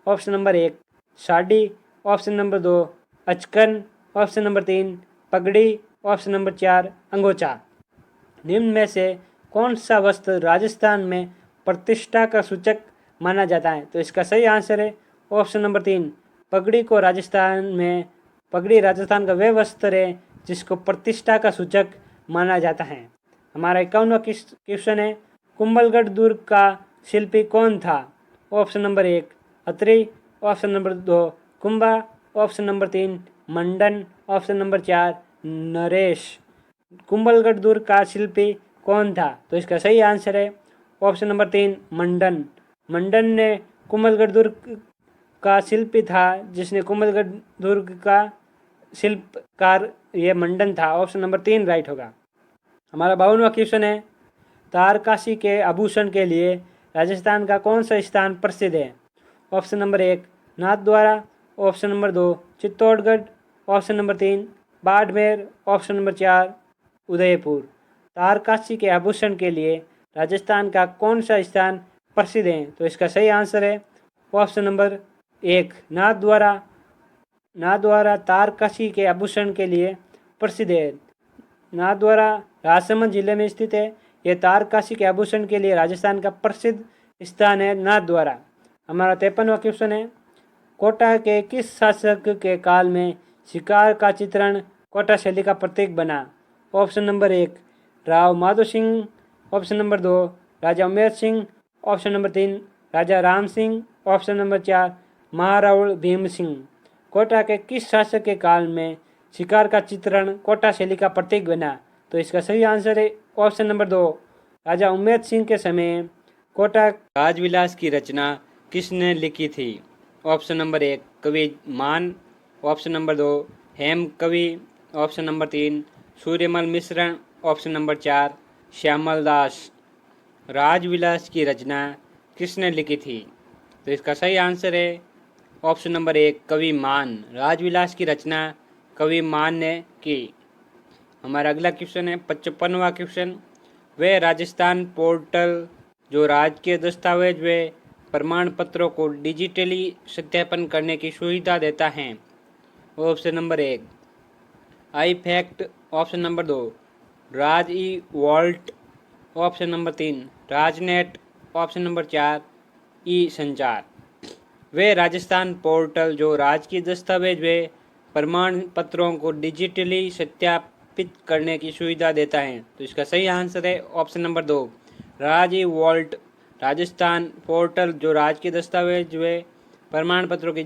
Option number 1 sari, option number 2 अचकन, ऑप्शन नंबर 3 पगड़ी, ऑप्शन नंबर 4 अंगोछा। निम्न में से कौन सा वस्त्र राजस्थान में प्रतिष्ठा का सूचक माना जाता है? तो इसका सही आंसर है ऑप्शन नंबर 3 पगड़ी राजस्थान का वह वस्त्र है जिसको प्रतिष्ठा का सूचक माना जाता है। हमारा 51वां क्वेश्चन है, कुंभलगढ़ दुर्ग का शिल्पी कौन था? Option number 1 Atri, option number 2 Kumbha, option number 3 मंडन, ऑप्शन नंबर 4 नरेश। कुंभलगढ़ दुर्ग का शिल्पी कौन था? तो इसका सही आंसर है ऑप्शन नंबर 3 मंडन। मंडन ने कुंभलगढ़ दुर्ग का शिल्पी था, जिसने कुंभलगढ़ दुर्ग का शिल्पकार ये मंडन था। ऑप्शन नंबर 3 राइट होगा। हमारा 52वां क्वेश्चन है, तारकाशी के आभूषण के लिए राजस्थान का कौन सा स्थान प्रसिद्ध है? Option number 1 Nathdwara, option number 2 Chittorgarh, option number 3 Barmer, option number 4 Udaipur. तारकाशी के आभूषण के लिए राजस्थान का कौन सा स्थान प्रसिद्ध है? तो इसका सही आंसर है ऑप्शन नंबर 1 नाथद्वारा। नाथद्वारा तारकाशी के आभूषण के लिए प्रसिद्ध है। नाथद्वारा राजसमंद जिले में स्थित है। यह तारकाशी के आभूषण के लिए राजस्थान का प्रसिद्ध स्थान है नाथद्वारा। हमारा 53वां क्वेश्चन है, कोटा के किस शासक के काल में शिकार का चित्रण कोटा शैली का प्रतीक बना? Option number 1 Rao Madho Singh, option number 2 राजा उमेर सिंह, ऑप्शन नंबर 3 राजा राम सिंह, ऑप्शन नंबर 4 महारावल भीम सिंह। कोटा के किस शासक के काल में शिकार का चित्रण कोटा शैली का प्रतीक बना? तो इसका सही आंसर है ऑप्शन नंबर 2 राजा उमेद सिंह के समय कोटा राजविलास की रचना किसने लिखी थी? ऑप्शन नंबर 1 कवि मान, ऑप्शन नंबर 2 हेम कवि, ऑप्शन नंबर 3 सूर्यमल मिश्र, ऑप्शन नंबर 4 श्यामल दास। राजविलास की रचना किसने लिखी थी? तो इसका सही आंसर है ऑप्शन नंबर 1 कवि मान। राजविलास की रचना कवि मान ने की। हमारा अगला क्वेश्चन है 55वां क्वेश्चन, वे राजस्थान पोर्टल जो राज्य के दस्तावेज व प्रमाण पत्रों को डिजिटली सत्यापन करने की सुविधा देता है? Option number 1 I fact, option number 2 Raj E vault, option number 3 Rajnet, option number 4 E Sanchar. वे राजस्थान पोर्टल जो राज्य की दस्तावेज व प्रमाण पत्रों को डिजिटली सत्यापित करने की सुविधा देता है। तो इसका सही आंसर है option number 2 Raj E vault. Rajasthan portal जो राज्य के दस्तावेज व प्रमाण पत्रों की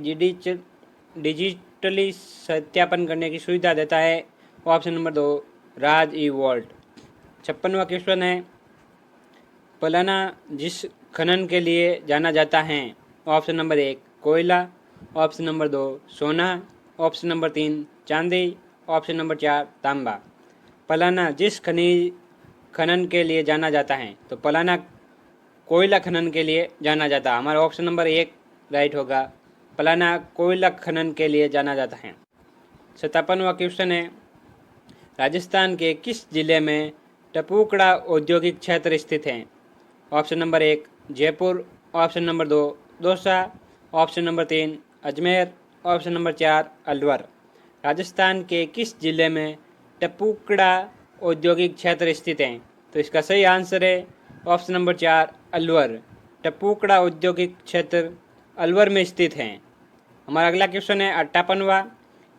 डिजिटली सत्यापन करने की सुविधा देता है। Option number 2 Raj E vault. 56वां question है, पलाना जिस खनन के लिए जाना जाता है? ऑप्शन नंबर 1 कोयला, ऑप्शन नंबर 2 सोना, ऑप्शन नंबर 3 चांदी, ऑप्शन नंबर 4 तांबा। पलाना जिस खनन के लिए जाना जाता है, तो पलाना कोयला खनन के लिए जाना जाता है। हमारा ऑप्शन नंबर 1 राइट होगा, पलाना कोयला खनन के लिए जाना जाता है। 57वां क्वेश्चन है, राजस्थान के किस जिले में टपुकड़ा औद्योगिक क्षेत्र स्थित है? Option number 1 Jaipur, option number 2 Dausa, option number 3 Ajmer, option number 4 Alwar. Rajasthan के किस जिले में टपुकड़ा औद्योगिक क्षेत्र स्थित है? तो इसका सही आंसर है ऑप्शन नंबर 4 अलवर। टपुकड़ा औद्योगिक क्षेत्र अलवर में स्थित है। हमारा अगला क्वेश्चन है 58वां,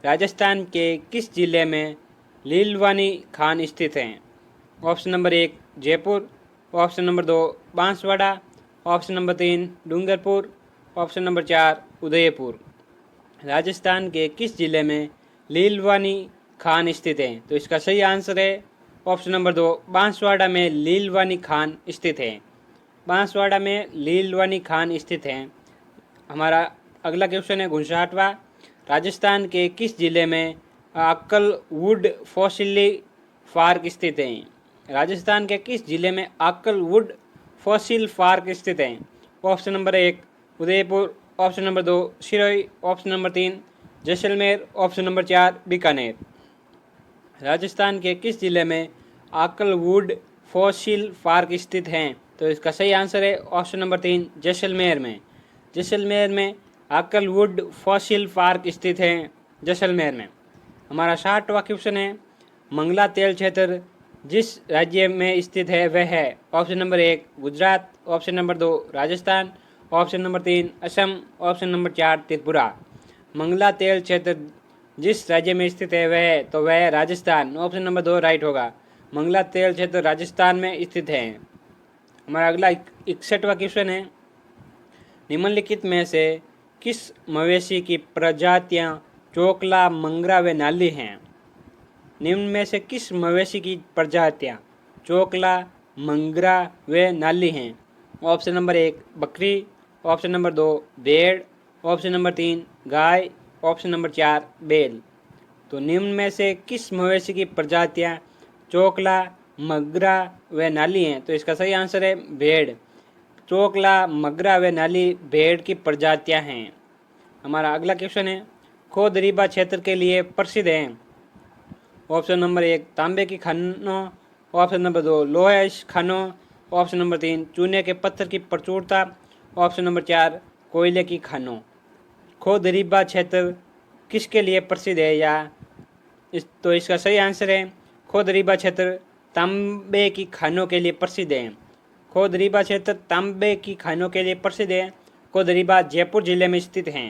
राजस्थान के किस जिले में लीलवानी खान स्थित है? Option number 1 Jaipur, option number 2 Banswara, option number 3 Dungarpur, option number 4 Udaipur. Rajasthan के किस जिले में लीलवानी खान स्थित है? तो इसका सही आंसर है ऑप्शन नंबर 2 बांसवाड़ा में लीलवानी खान स्थित है। बांसवाड़ा में लीलवानी खान स्थित है। हमारा अगला क्वेश्चन है 59वां, राजस्थान के किस जिले में आक्कलवुड फॉसिली पार्क स्थित है? राजस्थान के किस जिले में आक्कलवुड फॉसिल पार्क स्थित है? Option number 1 Udaipur, option number 2 Sirohi, option number 3 Jaisalmer, option number 4 Bikaner. Rajasthan के किस जिले में आक्कलवुड फॉसिल पार्क स्थित हैं? तो इसका सही आंसर है ऑप्शन नंबर 3 जैसलमेर में। जैसलमेर में आक्कलवुड फॉसिल पार्क स्थित है, जैसलमेर में। हमारा 60वां क्वेश्चन है, मंगला तेल क्षेत्र जिस राज्य में स्थित है वह है? Option number 1 Gujarat, option number 2 Rajasthan, option number 3 Assam, option number 4 Tripura. Mangala तेल क्षेत्र जिस राज्य में स्थित है वह तो वह है राजस्थान। ऑप्शन नंबर 2 राइट होगा। मंगला तेल क्षेत्र राजस्थान में स्थित है। हमारा अगला 61वां क्वेश्चन है, निम्नलिखित में से किस मवेशी की प्रजातियां चोकला, मंगरा व नाली हैं? निम्न में से किस मवेशी की प्रजातियां चोकला, मंगरा व नाली हैं? ऑप्शन नंबर 1 बकरी, ऑप्शन नंबर 2 भेड़, ऑप्शन नंबर 3 गाय, ऑप्शन नंबर 4 बैल। तो निम्न में से किस मवेशी की प्रजातियां चोकला, मगरा व नाली हैं? तो इसका सही आंसर है भेड़। चोकला, मगरा व नाली भेड़ की प्रजातियां हैं। हमारा अगला क्वेश्चन है, खो दरीबा क्षेत्र के लिए प्रसिद्ध हैं? ऑप्शन नंबर 1 तांबे की खानों, ऑप्शन नंबर 2 लोहे खानों, ऑप्शन नंबर 3 चूने के पत्थर की प्रचुरता, ऑप्शन नंबर 4 कोयले की खानों। खो दरीबा क्षेत्र किसके लिए प्रसिद्ध है तो इसका सही आंसर है खो दरीबा क्षेत्र तांबे की खानों के लिए प्रसिद्ध है। खो दरीबा क्षेत्र तांबे की खानों के लिए प्रसिद्ध है। खो दरीबा जयपुर जिले में स्थित है।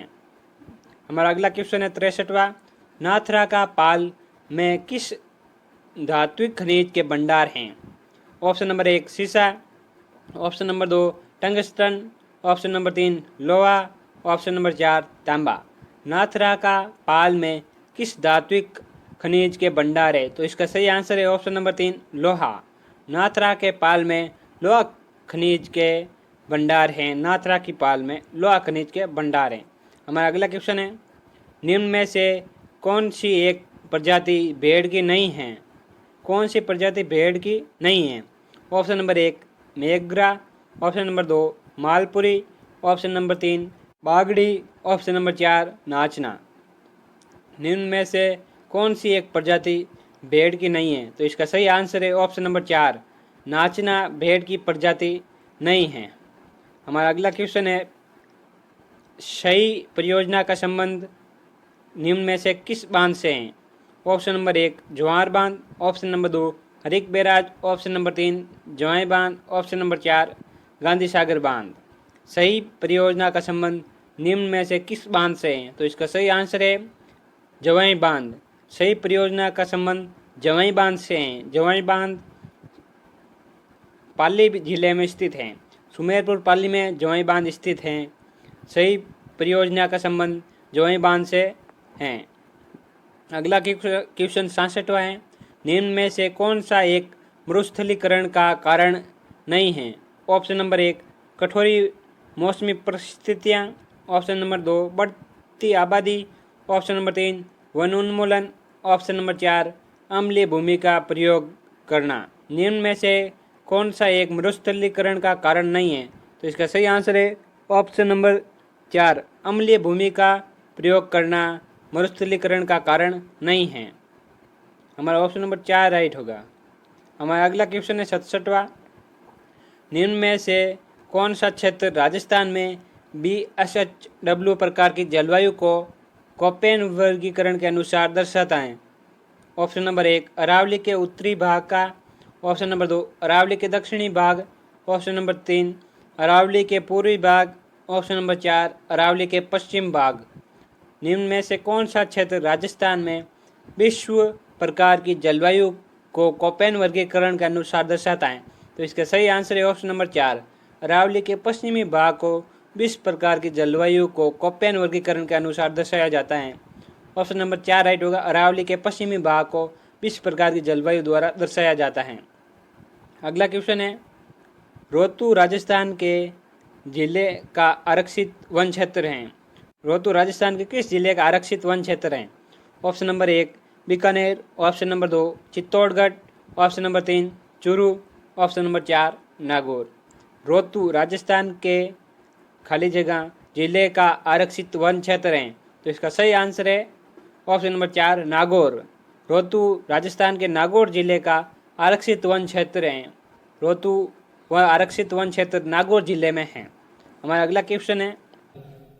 हमारा अगला क्वेश्चन है 63वां, नाथरा का पाल में किस धात्विक खनिज के भंडार हैं? ऑप्शन नंबर 1 सीसा, option number 2 tungsten, option number 3 लोहा, ऑप्शन नंबर 4 तांबा। नाथरा का पाल में किस धात्विक खनिज के भंडार है? तो इसका सही आंसर है ऑप्शन नंबर 3 लोहा। नाथरा के पाल में लोहा खनिज के भंडार हैं। नाथरा की पाल में लोहा खनिज के भंडार हैं। हमारा अगला क्वेश्चन है, निम्न में से कौन सी एक प्रजाति भेड़ की नहीं है? कौन सी प्रजाति भेड़ की नहीं है? ऑप्शन नंबर 1 मेघरा, ऑप्शन नंबर 2 मालपुरी, ऑप्शन नंबर 3 बागड़ी, ऑप्शन नंबर 4 नाचना। निम्न में से कौन सी एक प्रजाति भेड़ की नहीं है? तो इसका सही आंसर है ऑप्शन नंबर 4 नाचना भेड़ की प्रजाति नहीं है। हमारा अगला क्वेश्चन है, सही परियोजना का संबंध निम्न में से किस बांध से है? ऑप्शन नंबर 1 ज्वार बांध, option number 2 Harike barrage, option number 3 Jawai बांध, ऑप्शन नंबर 4 गांधी सागर बांध। सही परियोजना का संबंध निम्न में से किस बांध से है? तो इसका सही आंसर है जवाई बांध। सही परियोजना का संबंध जवाई बांध से है। जवाई बांध पाली जिले में स्थित है। सुमेरपुर पाली में जवाई बांध स्थित हैं। सही परियोजना का संबंध जवाई बांध से है। अगला क्वेश्चन 67वां है, निम्न में से कौन सा एक मरुस्थलीकरण का कारण नहीं है? ऑप्शन नंबर 1 कठोरी मौसमी परिस्थितियाँ, ऑप्शन नंबर 2 बढ़ती आबादी, ऑप्शन नंबर 3 वन उन्मूलन, ऑप्शन नंबर 4 अम्लीय भूमि का प्रयोग करना। निम्न में से कौन सा एक मरुस्थलीकरण का कारण नहीं है? तो इसका सही आंसर है ऑप्शन नंबर 4 अम्लीय भूमि का प्रयोग करना मरुस्थलीकरण का कारण नहीं है। हमारा ऑप्शन नंबर 4 राइट होगा। हमारा अगला क्वेश्चन है 67वां, निम्न में से कौन सा क्षेत्र राजस्थान में BSHW प्रकार की जलवायु को कोपेन वर्गीकरण के अनुसार दर्शाता है? ऑप्शन नंबर 1 अरावली के उत्तरी भाग का, ऑप्शन नंबर 2 अरावली के दक्षिणी भाग, ऑप्शन नंबर 3 अरावली के पूर्वी भाग, ऑप्शन नंबर 4 अरावली के पश्चिम भाग। निम्न में से कौन सा क्षेत्र राजस्थान में विश्व प्रकार की जलवायु को कोपेन वर्गीकरण के अनुसार दर्शाता है? तो इसका सही आंसर है ऑप्शन नंबर 4 अरावली के पश्चिमी भाग को विश्व प्रकार की जलवायु को कोपेन वर्गीकरण के अनुसार दर्शाया जाता है। ऑप्शन नंबर 4 राइट होगा। अरावली के पश्चिमी भाग को किस प्रकार की जलवायु द्वारा दर्शाया जाता है। अगला क्वेश्चन है, रोहतू राजस्थान के जिले का आरक्षित वन क्षेत्र है। रोहतू राजस्थान के किस जिले का आरक्षित वन क्षेत्र है? ऑप्शन नंबर 1 बीकानेर, ऑप्शन number 2 Chittorgarh, option number 3 Churu, option number 4 Nagaur. रोहतू राजस्थान के खाली जगह जिले का आरक्षित वन क्षेत्र है, तो इसका सही आंसर है ऑप्शन नंबर 4 नागौर। रोहतू राजस्थान के नागौर जिले का आरक्षित वन क्षेत्र है। रोहतू वह आरक्षित वन क्षेत्र नागौर जिले में है। हमारा अगला क्वेश्चन है,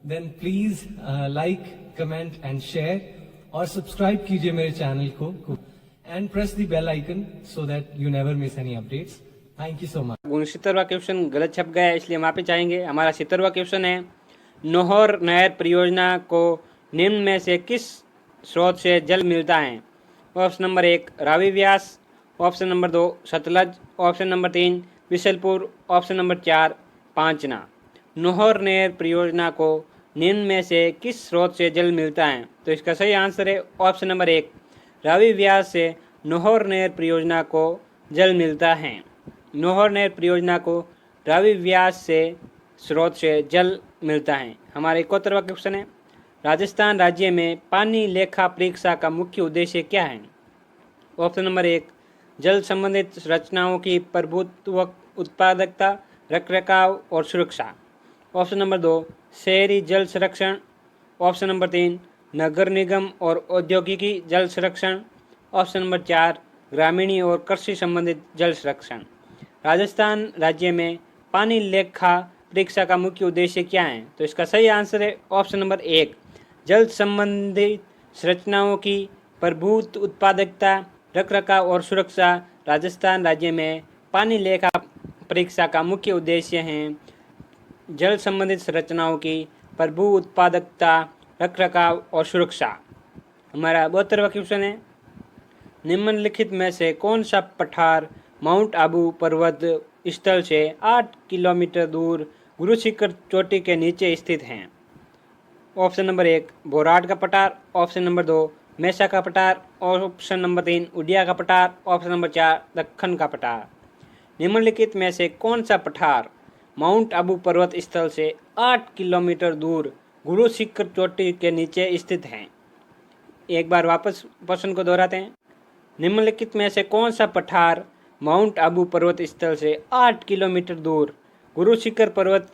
then please like, comment and share और सब्सक्राइब कीजिए मेरे चैनल को and press the bell icon so that you never miss any updates. Thank you so much. 69वां क्वेश्चन गलत छप गया है, इसलिए हम वापस आएंगे। हमारा 70वां क्वेश्चन है, नौहर नहर परियोजना को निम्न में से किस स्रोत से जल मिलता है? Option number 1 Ravi Beas, option number 2 Satluj, option number 3 Bisalpur, option number 4 Panchna. Nohar नहर परियोजना को निम्न में से किस स्रोत से जल मिलता है? तो इसका सही आंसर है ऑप्शन नंबर 1 रावी व्यास से नौहर नहर परियोजना को जल मिलता है। नौहर नहर परियोजना को रावी व्यास से स्रोत से जल मिलता है। हमारा 71वां क्वेश्चन है, राजस्थान राज्य में पानी लेखा परीक्षा का मुख्य उद्देश्य क्या है? ऑप्शन नंबर 1 जल संबंधित रचनाओं की प्रभुत्व, उत्पादकता, रखरखाव और सुरक्षा, ऑप्शन नंबर 2 शहरी जल संरक्षण, ऑप्शन नंबर 3 नगर निगम और औद्योगिकी जल संरक्षण, ऑप्शन नंबर 4 ग्रामीणी और कृषि संबंधित जल संरक्षण। राजस्थान राज्य में पानी लेखा परीक्षा का मुख्य उद्देश्य क्या है? तो इसका सही आंसर है ऑप्शन नंबर 1 जल संबंधित संरचनाओं की प्रभुत्व, उत्पादकता, रखरखाव और सुरक्षा। राजस्थान राज्य में पानी लेखा परीक्षा का मुख्य उद्देश्य है जल संबंधित संरचनाओं की प्रभुत्व, उत्पादकता, रखरखाव और सुरक्षा। हमारा 72वां क्वेश्चन है, निम्नलिखित में से कौन सा पठार माउंट आबू पर्वत स्थल से 8 किलोमीटर दूर गुरु शिखर चोटी के नीचे स्थित हैं? ऑप्शन नंबर 1 बोराट का पठार, ऑप्शन नंबर 2 मेसा का पठार, ऑप्शन नंबर 3 उडिया का पठार, ऑप्शन नंबर 4 दक्खन का पठार। निम्नलिखित में से कौन सा पठार माउंट आबू पर्वत स्थल से 8 किलोमीटर दूर गुरु शिखर चोटी के नीचे स्थित हैं? एक बार वापस प्रश्न को दोहराते हैं। निम्नलिखित में से कौन सा पठार माउंट आबू पर्वत स्थल से 8 किलोमीटर दूर गुरु शिखर पर्वत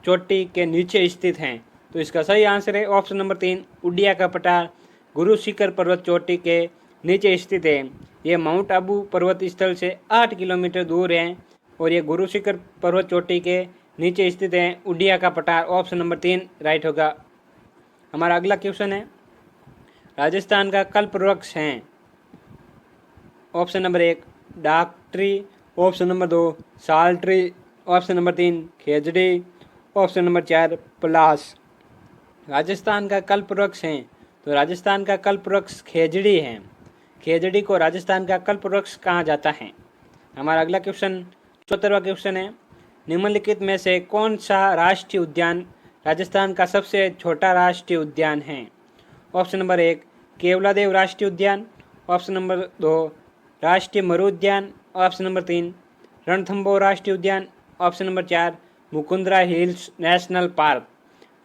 चोटी के नीचे स्थित हैं? तो इसका सही आंसर है ऑप्शन नंबर 3 उडिया का पठार गुरु शिखर पर्वत चोटी के नीचे स्थित है। ये माउंट आबू पर्वत स्थल से 8 किलोमीटर दूर है और ये गुरु शिखर पर्वत चोटी के नीचे स्थित है। उडिया का पठार ऑप्शन नंबर 3 राइट होगा। हमारा अगला क्वेश्चन है, राजस्थान का कल्प वृक्ष है। ऑप्शन नंबर 1 डाक tree, option number 2 sal tree, option number 3 Khejri, option number 4 पलास। राजस्थान का कल्प वृक्ष है, तो राजस्थान का कल्प वृक्ष खेजड़ी है। खेजड़ी को राजस्थान का कल्प वृक्ष कहा जाता है। हमारा अगला क्वेश्चन 74वां क्वेश्चन है, निम्नलिखित में से कौन सा राष्ट्रीय उद्यान राजस्थान का सबसे छोटा राष्ट्रीय उद्यान है? ऑप्शन नंबर 1 केवलादेव राष्ट्रीय उद्यान, ऑप्शन नंबर 2 राष्ट्रीय मरु उद्यान, ऑप्शन नंबर 3 रणथंभौर राष्ट्रीय उद्यान, option number 4 Mukundra hills national park.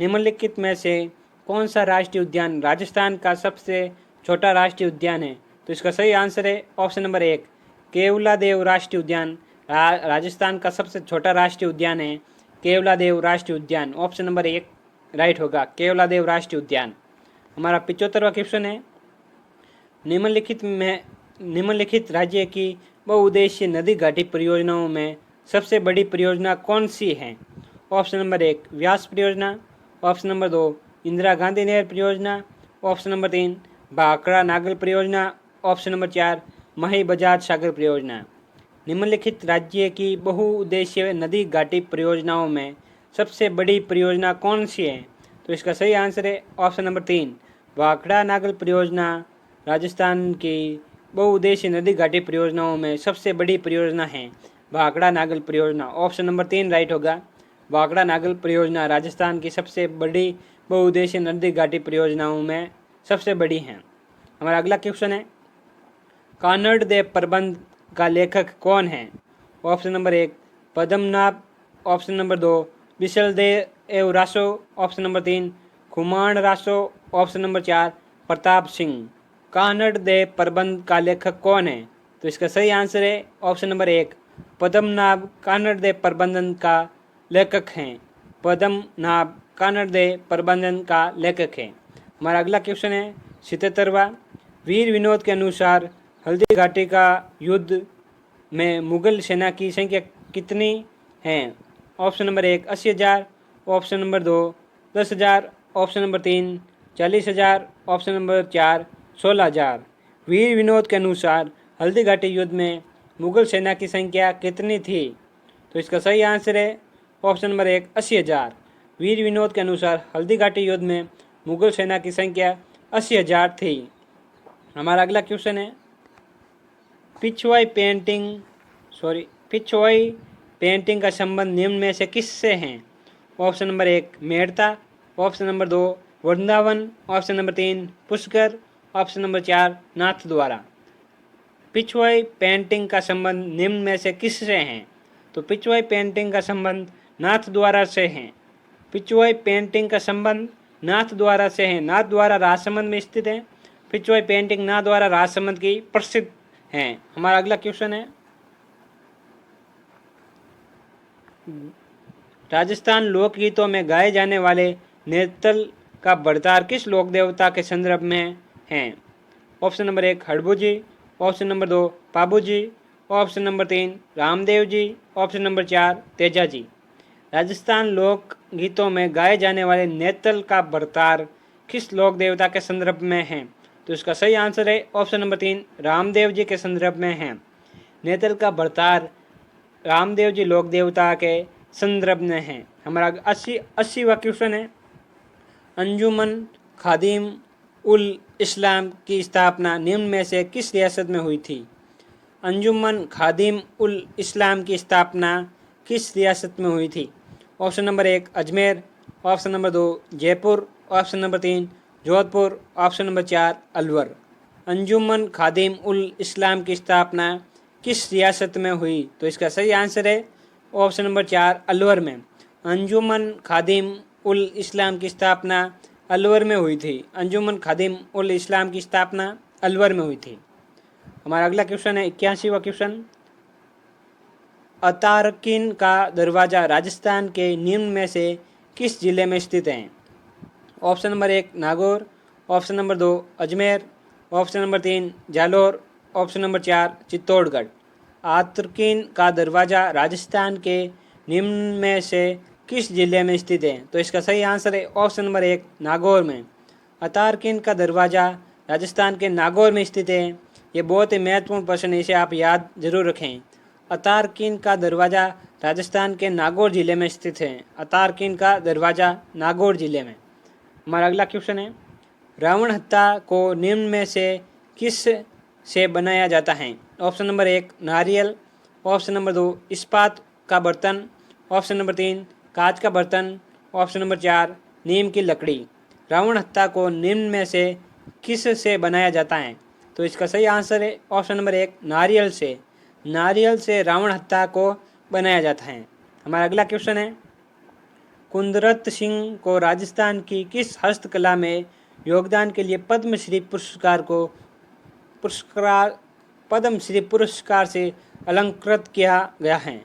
निम्नलिखित में से कौन सा राष्ट्रीय उद्यान राजस्थान का सबसे छोटा राष्ट्रीय उद्यान है? तो इसका सही आंसर है ऑप्शन नंबर 1 केवलादेव राष्ट्रीय उद्यान। राजस्थान का सबसे छोटा राष्ट्रीय उद्यान है केवलादेव राष्ट्रीय उद्यान। ऑप्शन नंबर 1 राइट होगा, केवलादेव राष्ट्रीय उद्यान। हमारा 75वां क्वेश्चन है, निम्नलिखित राज्य की बहुउद्देशीय नदी घाटी परियोजनाओं में सबसे बड़ी परियोजना कौन सी है? ऑप्शन नंबर 1 व्यास परियोजना, ऑप्शन नंबर 2 इंदिरा गांधी नहर परियोजना, ऑप्शन नंबर 3 भाखड़ा नागल परियोजना, ऑप्शन नंबर 4 मही बजाज सागर परियोजना। निम्नलिखित राज्य की बहुउद्देशीय नदी घाटी परियोजनाओं में सबसे बड़ी परियोजना कौन सी है? तो इसका सही आंसर है ऑप्शन नंबर 3 भाखड़ा नागल परियोजना। राजस्थान की बहुउद्देशीय नदी घाटी परियोजनाओं में सबसे बड़ी परियोजना है भाखड़ा नागल परियोजना। ऑप्शन नंबर 3 राइट होगा, भाखड़ा नागल परियोजना राजस्थान की सबसे बड़ी बहुउद्देशीय नदी घाटी परियोजनाओं में सबसे बड़ी है। हमारा अगला क्वेश्चन है, कानड़ देव प्रबंध का लेखक कौन है? Option number 1 Padmanabh, option number 2 Bisaldev Raso, option number 3 Khuman Raso, option number 4 Pratap Singh. Kanhad Dev Prabandh का लेखक कौन है? तो इसका सही आंसर है ऑप्शन नंबर 1 पद्मनाभ कानड़ देव प्रबंधन का लेखक हैं। पद्मनाभ कानड़ देव प्रबंधन का लेखक है। हमारा अगला क्वेश्चन है 77वां। वीर विनोद के अनुसार हल्दी घाटी का युद्ध में मुगल सेना की संख्या कितनी है? Option number 1 80,000, option number 2 10,000, option number 3 40,000, option number 4 16,000। वीर विनोद के अनुसार हल्दी घाटी युद्ध में मुगल सेना की संख्या कितनी थी? तो इसका सही आंसर है ऑप्शन नंबर 1 80,000। वीर विनोद के अनुसार हल्दी घाटी युद्ध में मुगल सेना की संख्या 80,000 थी। हमारा अगला क्वेश्चन है पिछवाई पेंटिंग का संबंध निम्न में से किससे है? Option number 1 Merta, option number 2 Vrindavan, option number 3 Pushkar, option number 4 नाथ द्वारा। पिछवाई पेंटिंग का संबंध निम्न में से किससे है? तो पिछवाई पेंटिंग का संबंध नाथ द्वारा से है। पिछवाई पेंटिंग का संबंध नाथ द्वारा से है। नाथ द्वारा राजसमंद में स्थित है। पिछवाई पेंटिंग नाथ द्वारा राजसमंद की प्रसिद्ध है। हमारा अगला क्वेश्चन है राजस्थान लोकगीतों में गाए जाने वाले नेतल का भरतार किस लोक देवता के संदर्भ में है? ऑप्शन नंबर 1 हड़बू जी, ऑप्शन नंबर 2 पाबू जी, option number 3 Ramdev ji, option number 4 Teja ji. Rajasthan लोक गीतों में गाए जाने वाले नेतल का भरतार किस लोक देवता के संदर्भ में है? तो इसका सही आंसर है ऑप्शन नंबर 3 रामदेव जी के संदर्भ में है। नेतल का भरतार रामदेव जी लोक देवता के संदर्भ में है। हमारा 80वां क्वेश्चन है अंजुमन खादिम उल इस्लाम की स्थापना निम्न में से किस रियासत में हुई थी? अंजुमन खादिम उल इस्लाम की स्थापना किस रियासत में हुई थी? Option number 1 Ajmer, option number 2 Jaipur, option number 3 Jodhpur, option number 4 Alwar. Anjuman Khadim ul Islam की स्थापना किस रियासत में हुई? तो इसका सही आंसर है ऑप्शन नंबर 4 अलवर में। अंजुमन खादिम उल इस्लाम की स्थापना अलवर में हुई थी। अंजुमन खादिम उल इस्लाम की स्थापना अलवर में हुई थी। हमारा अगला क्वेश्चन है 81वां क्वेश्चन अतारकिन का दरवाज़ा राजस्थान के निम्न में से किस जिले में स्थित है? Option number 1 Nagaur, option number 2 Ajmer, option number 3 Jalore, option number 4 Chittorgarh. आतरकिन का दरवाज़ा राजस्थान के निम्न में से किस जिले में स्थित है? तो इसका सही आंसर है ऑप्शन नंबर 1 नागौर में। अतारकिन का दरवाज़ा राजस्थान के नागौर में स्थित है। ये बहुत ही महत्वपूर्ण प्रश्न है, इसे आप याद जरूर रखें। अतारकिन का दरवाज़ा राजस्थान के नागौर जिले में स्थित है। अतारकिन का दरवाज़ा नागौर जिले में। हमारा अगला क्वेश्चन है रावण हत्था को निम्न में से किस से बनाया जाता है? ऑप्शन नंबर 1 नारियल, ऑप्शन नंबर 2 इस्पात का बर्तन, ऑप्शन नंबर 3 कांच का बर्तन, ऑप्शन नंबर 4 नीम की लकड़ी। रावण हत्था को निम्न में से किस से बनाया जाता है? तो इसका सही आंसर है ऑप्शन नंबर 1 नारियल से। नारियल से रावण हत्था को बनाया जाता है। हमारा अगला क्वेश्चन है कुंदरत सिंह को राजस्थान की किस हस्तकला में योगदान के लिए पद्मश्री पुरस्कार से अलंकृत किया गया है?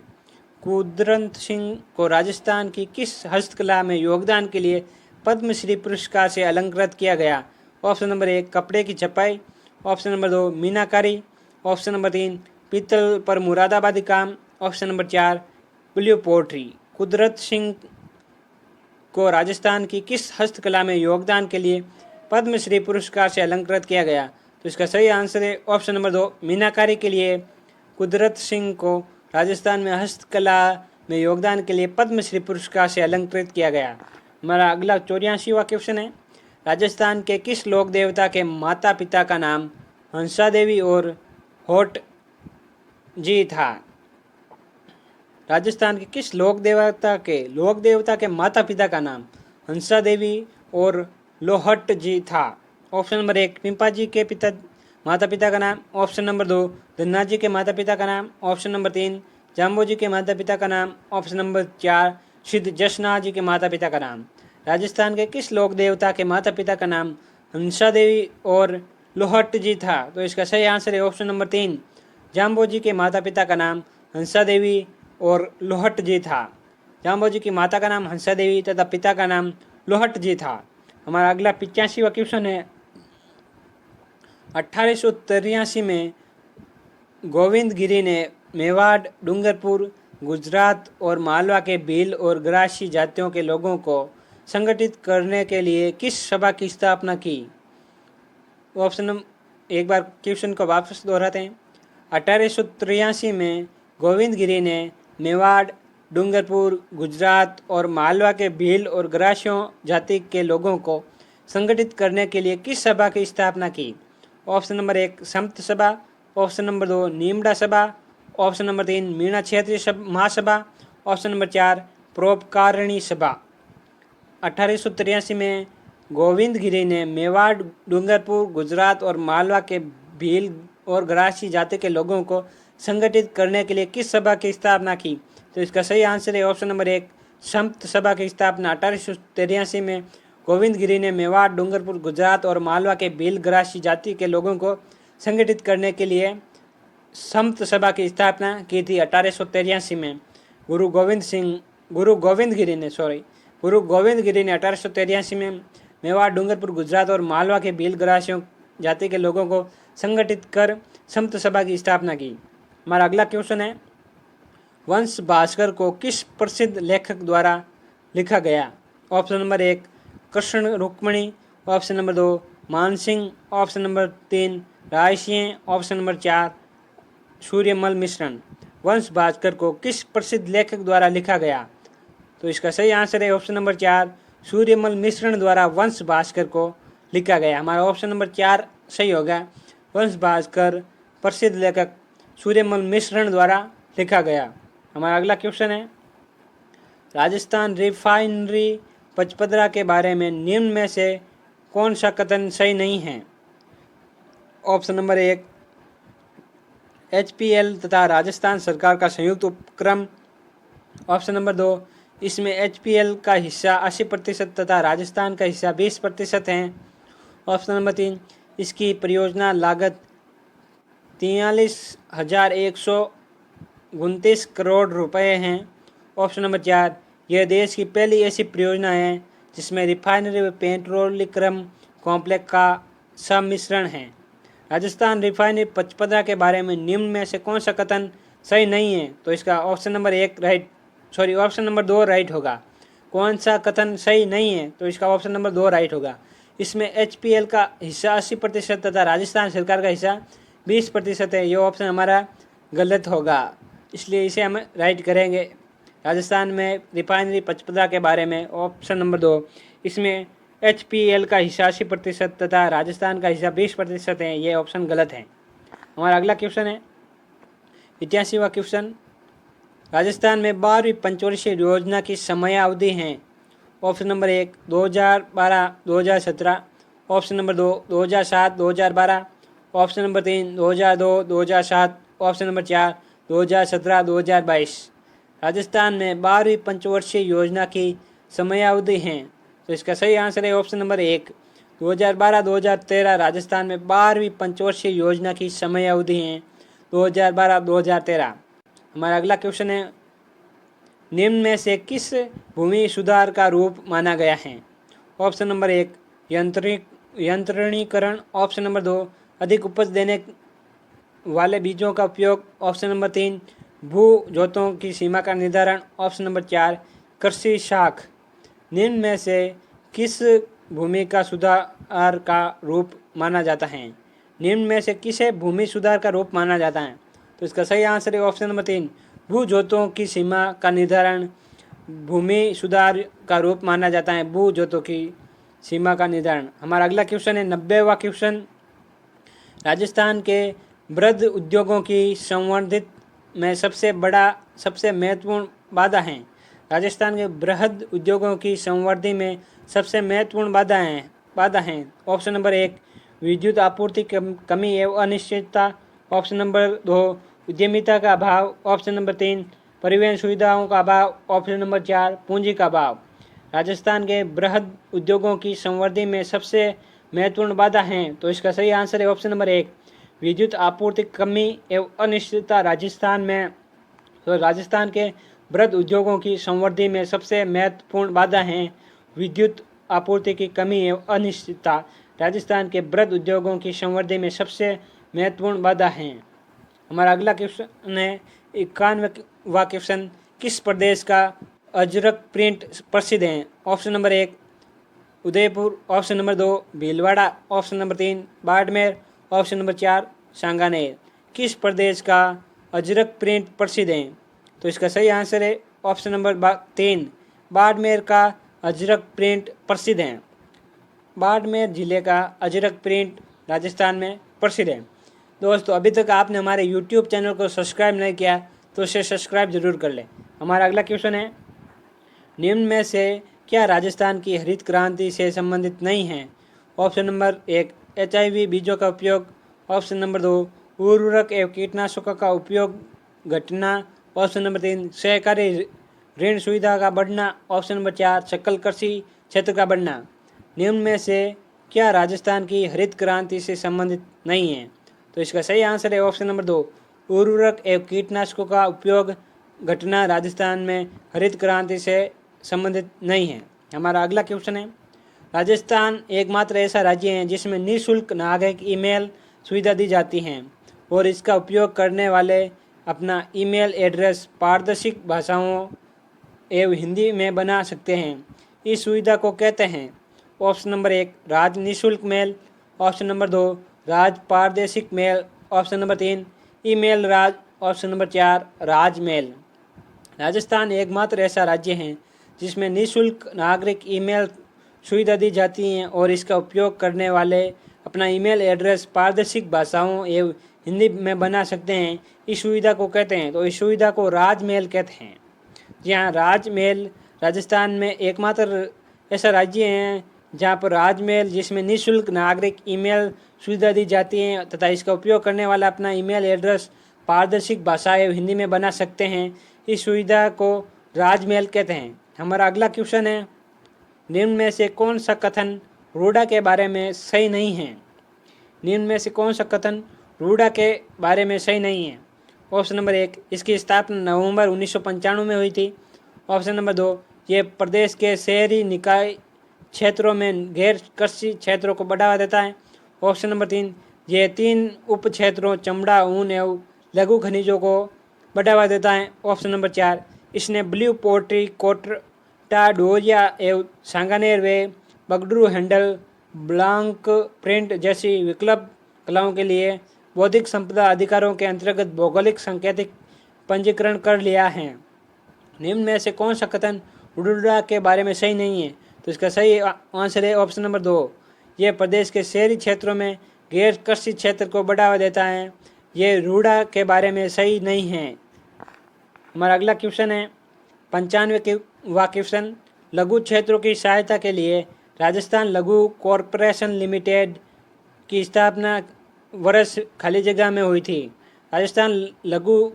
कुदरत सिंह को राजस्थान की किस हस्तकला में योगदान के लिए पद्मश्री पुरस्कार से अलंकृत किया गया? ऑप्शन नंबर 1 कपड़े की छपाई, ऑप्शन नंबर 2 मीनाकारी, ऑप्शन नंबर 3 पीतल पर मुरादाबादी काम, ऑप्शन नंबर 4 ब्लू पोट्री। कुदरत सिंह को राजस्थान की किस हस्तकला में योगदान के लिए पद्मश्री पुरस्कार से अलंकृत किया गया? तो इसका सही आंसर है ऑप्शन नंबर 2 मीनाकारी के लिए कुदरत सिंह को राजस्थान में हस्तकला में योगदान के लिए पद्मश्री पुरस्कार से अलंकृत किया गया। हमारा अगला 84वां क्वेश्चन है राजस्थान के किस लोक देवता के माता पिता का नाम हंसा देवी और होट जी था? राजस्थान के किस लोक देवता के माता पिता का नाम हंसा देवी और लोहट जी था? ऑप्शन नंबर 1 पिंपा जी के पिता माता पिता का नाम। ऑप्शन नंबर 2 धन्ना जी के माता पिता का नाम। ऑप्शन नंबर 3 जाम्बो जी के माता पिता का नाम। ऑप्शन नंबर 4 सिद्ध जसनाथ जी के माता पिता का नाम। राजस्थान के किस लोक देवता के माता पिता का नाम हंसा देवी और लोहट जी था? तो इसका सही आंसर है ऑप्शन नंबर 3 जाम्बो जी के माता पिता का नाम हंसा देवी और लोहट जी था। जाम्बो जी की माता का नाम हंसा देवी तथा पिता का नाम लोहट जी था। हमारा अगला 85वां क्वेश्चन है 1883 में गोविंद गिरी ने मेवाड़, डूंगरपुर, गुजरात और मालवा के भील और ग्रासी जातियों के लोगों को संगठित करने के लिए किस सभा की स्थापना की? ऑप्शन नंबर एक बार क्वेश्चन को वापस दोहराते हैं। 1883 में गोविंद गिरी ने मेवाड़, डूंगरपुर, गुजरात और मालवा के भील और ग्रासियों जाति के लोगों को संगठित करने के लिए किस सभा की स्थापना की? ऑप्शन नंबर 1 संत सभा। ऑप्शन नंबर 2 नीमड़ा सभा। ऑप्शन नंबर 3 मीणा क्षेत्रीय महासभा। ऑप्शन नंबर 4 परोपकारिणी सभा। 1883 में गोविंद गिरी ने मेवाड़, डूंगरपुर, गुजरात और मालवा के भील और ग्रासी जाति के लोगों को संगठित करने के लिए किस सभा की स्थापना की? तो इसका सही आंसर है ऑप्शन नंबर 1 संत सभा की स्थापना 1883 में गोविंद गिरी ने मेवाड़, डूंगरपुर, गुजरात और मालवा के भील ग्रासी जाति के लोगों को संगठित करने के लिए संत सभा की स्थापना की थी 1883 में। गुरु गोविंद गिरी ने 1883 में मेवाड़, डूंगरपुर, गुजरात और मालवा के भील ग्रासियों जाति के लोगों को संगठित कर संत सभा की स्थापना की। हमारा अगला क्वेश्चन है वंश भास्कर को किस प्रसिद्ध लेखक द्वारा लिखा गया? Option number 1 Krishna Rukmani. Option number 2 Mansingh. Option number 3 Raisingh. Option number 4 Suryamal Mishran. Vansh Bhaskar को किस प्रसिद्ध लेखक द्वारा लिखा गया? तो इसका सही आंसर है ऑप्शन नंबर 4 सूर्यमल मिश्रण द्वारा वंश भास्कर को लिखा गया। हमारा ऑप्शन नंबर 4 सही होगा। वंश भास्कर प्रसिद्ध लेखक सूर्यमल मिश्रण द्वारा लिखा गया। हमारा अगला क्वेश्चन है राजस्थान रिफाइनरी पचपदरा के बारे में निम्न में से कौन सा कथन सही नहीं है? ऑप्शन नंबर 1 HPL तथा राजस्थान सरकार का संयुक्त उपक्रम। ऑप्शन नंबर 2 इसमें HPL का हिस्सा 80% तथा राजस्थान का हिस्सा 20% है। ऑप्शन नंबर 3 इसकी परियोजना लागत 43,129 करोड़ रुपए हैं। ऑप्शन नंबर 4 यह देश की पहली ऐसी परियोजना है जिसमें रिफाइनरी व पेट्रोलियम कॉम्प्लेक्स का सम्मिश्रण है। राजस्थान रिफाइनरी पचपदरा के बारे में निम्न में से कौन सा कथन सही नहीं है? तो इसका ऑप्शन नंबर 2 राइट होगा। कौन सा कथन सही नहीं है? तो इसका ऑप्शन नंबर 2 राइट होगा। इसमें HPL का हिस्सा 80% तथा राजस्थान सरकार का हिस्सा 20% है। ये ऑप्शन हमारा गलत होगा, इसलिए इसे हम राइट करेंगे। राजस्थान में रिफाइनरी पचपदरा के बारे में ऑप्शन नंबर 2 इसमें HPL का हिस्सा 80% तथा राजस्थान का हिस्सा 20% है। ये ऑप्शन गलत है। हमारा अगला क्वेश्चन है 81वां क्वेश्चन राजस्थान में 12वीं पंचवर्षीय योजना की समयावधि है। Option number 1 2012-2017। Option number 2 2007-2012। Option number 3 2002-2007। Option number 4 2017-2022। Rajasthan में 12वीं पंचवर्षीय योजना की समयावधि है। तो इसका सही आंसर है ऑप्शन नंबर 1 2012-2013। राजस्थान में 12वीं पंचवर्षीय योजना की समयावधि है 2012-2013। हमारा अगला क्वेश्चन है निम्न में से किस भूमि सुधार का रूप माना गया है? Option number 1 यंत्रणीकरण। ऑप्शन नंबर 2 अधिक उपज देने वाले बीजों का उपयोग। ऑप्शन नंबर 3 भू जोतों की सीमा का निर्धारण। ऑप्शन नंबर 4 कृषि शाख। निम्न में से किस भूमि का सुधार का रूप माना जाता है? निम्न में से किसे भूमि सुधार का रूप माना जाता है? तो इसका सही आंसर है ऑप्शन नंबर 3 भू जोतों की सीमा का निर्धारण भूमि सुधार का रूप माना जाता है। भू जोतों की सीमा का निर्धारण। हमारा अगला क्वेश्चन है 90वां क्वेश्चन राजस्थान के वृहद उद्योगों की संवर्धित में सबसे महत्वपूर्ण बाधा है। राजस्थान के बृहद उद्योगों की संवर्धि में सबसे महत्वपूर्ण बाधा हैं। ऑप्शन नंबर 1 विद्युत आपूर्ति कमी एवं अनिश्चितता। ऑप्शन नंबर 2 उद्यमिता का अभाव। ऑप्शन नंबर 3 परिवहन सुविधाओं का अभाव। ऑप्शन नंबर 4 पूंजी का अभाव। राजस्थान के बृहद उद्योगों की संवर्धि में सबसे महत्वपूर्ण बाधा हैं, तो इसका सही आंसर है ऑप्शन नंबर 1 विद्युत आपूर्ति कमी एवं अनिश्चितता। राजस्थान के बृहद उद्योगों की संवर्धि में सबसे महत्वपूर्ण बाधा हैं विद्युत आपूर्ति की कमी एवं अनिश्चितता। राजस्थान के बृहद उद्योगों की संवर्धि में सबसे महत्वपूर्ण बाधा हैं। हमारा अगला क्वेश्चन है 91वां क्वेश्चन, किस प्रदेश का अजरक प्रिंट प्रसिद्ध है? Option number 1 Udaipur. Option number 2 Bhilwara. Option number 3 Barmer. Option number 4 Sanganer. किस प्रदेश का अजरक प्रिंट प्रसिद्ध है? तो इसका सही आंसर है ऑप्शन नंबर 3 बाड़मेर का अजरक प्रिंट प्रसिद्ध है। बाड़मेर जिले का अजरक प्रिंट राजस्थान में प्रसिद्ध है। दोस्तों, अभी तक आपने हमारे YouTube चैनल को सब्सक्राइब नहीं किया तो उसे सब्सक्राइब जरूर कर लें। हमारा अगला क्वेश्चन है, निम्न में से क्या राजस्थान की हरित क्रांति से संबंधित नहीं है? ऑप्शन नंबर 1 HIV बीजों का उपयोग। ऑप्शन नंबर 2 उर्वरक एवं कीटनाशकों का उपयोग घटना। ऑप्शन नंबर 3 सहकारी ऋण सुविधा का बढ़ना। ऑप्शन नंबर 4 सकल कृषि क्षेत्र का बढ़ना। निम्न में से क्या राजस्थान की हरित क्रांति से संबंधित नहीं है? तो इसका सही आंसर है ऑप्शन नंबर 2 उर्वरक एवं कीटनाशकों का उपयोग घटना राजस्थान में हरित क्रांति से संबंधित नहीं है। हमारा अगला क्वेश्चन है, राजस्थान एकमात्र ऐसा राज्य है जिसमें निःशुल्क नागरिक ईमेल सुविधा दी जाती है और इसका उपयोग करने वाले अपना ईमेल एड्रेस पारदर्शी भाषाओं एवं हिंदी में बना सकते हैं। इस सुविधा को कहते हैं ऑप्शन नंबर 1 राज निःशुल्क मेल। ऑप्शन नंबर 2 राज पारदर्शिक मेल। ऑप्शन नंबर 3 ईमेल राज। ऑप्शन नंबर 4 राज मेल। राजस्थान एकमात्र ऐसा राज्य है जिसमें निःशुल्क नागरिक ईमेल सुविधा दी जाती है और इसका उपयोग करने वाले अपना ईमेल एड्रेस पारदर्शिक भाषाओं एवं हिंदी में बना सकते हैं। इस सुविधा को कहते हैं, तो इस सुविधा को राजमेल कहते हैं। जी हाँ, राजमेल राजस्थान में एकमात्र ऐसा राज्य है जहाँ पर राजमेल जिसमें निःशुल्क नागरिक ईमेल सुविधा दी जाती है तथा इसका उपयोग करने वाला अपना ईमेल एड्रेस पारदर्शिक भाषा एवं हिंदी में बना सकते हैं। इस सुविधा को राजमेल कहते हैं। हमारा अगला क्वेश्चन है, निम्न में से कौन सा कथन रूडा के बारे में सही नहीं है? निम्न में से कौन सा कथन रूडा के बारे में सही नहीं है? ऑप्शन नंबर 1 इसकी स्थापना नवंबर 1995 में हुई थी। ऑप्शन नंबर 2 ये प्रदेश के शहरी निकाय क्षेत्रों में गैर कृषि क्षेत्रों को बढ़ावा देता है। ऑप्शन नंबर 3 ये 3 उप क्षेत्रों चमड़ा, ऊन एवं लघु खनिजों को बढ़ावा देता है। ऑप्शन नंबर 4 इसने ब्लू पोट्री, कोटा, डोरिया एवं सांगानेर वे बगडू हैंडल, ब्लैंक प्रिंट जैसी विकल्प कलाओं के लिए बौद्धिक संपदा अधिकारों के अंतर्गत भौगोलिक सांकेतिक पंजीकरण कर लिया है। निम्न में से कौन सा कथन रूडा के बारे में सही नहीं है? तो इसका सही आंसर है ऑप्शन नंबर 2 ये प्रदेश के शहरी क्षेत्रों में गैर कृषि क्षेत्र को बढ़ावा देता है। ये रूडा के बारे में सही नहीं है। हमारा अगला क्वेश्चन है 95वां क्वेश्चन, लघु क्षेत्रों की सहायता के लिए राजस्थान लघु कॉरपोरेशन लिमिटेड की स्थापना वर्ष खाली जगह में हुई थी। राजस्थान लघु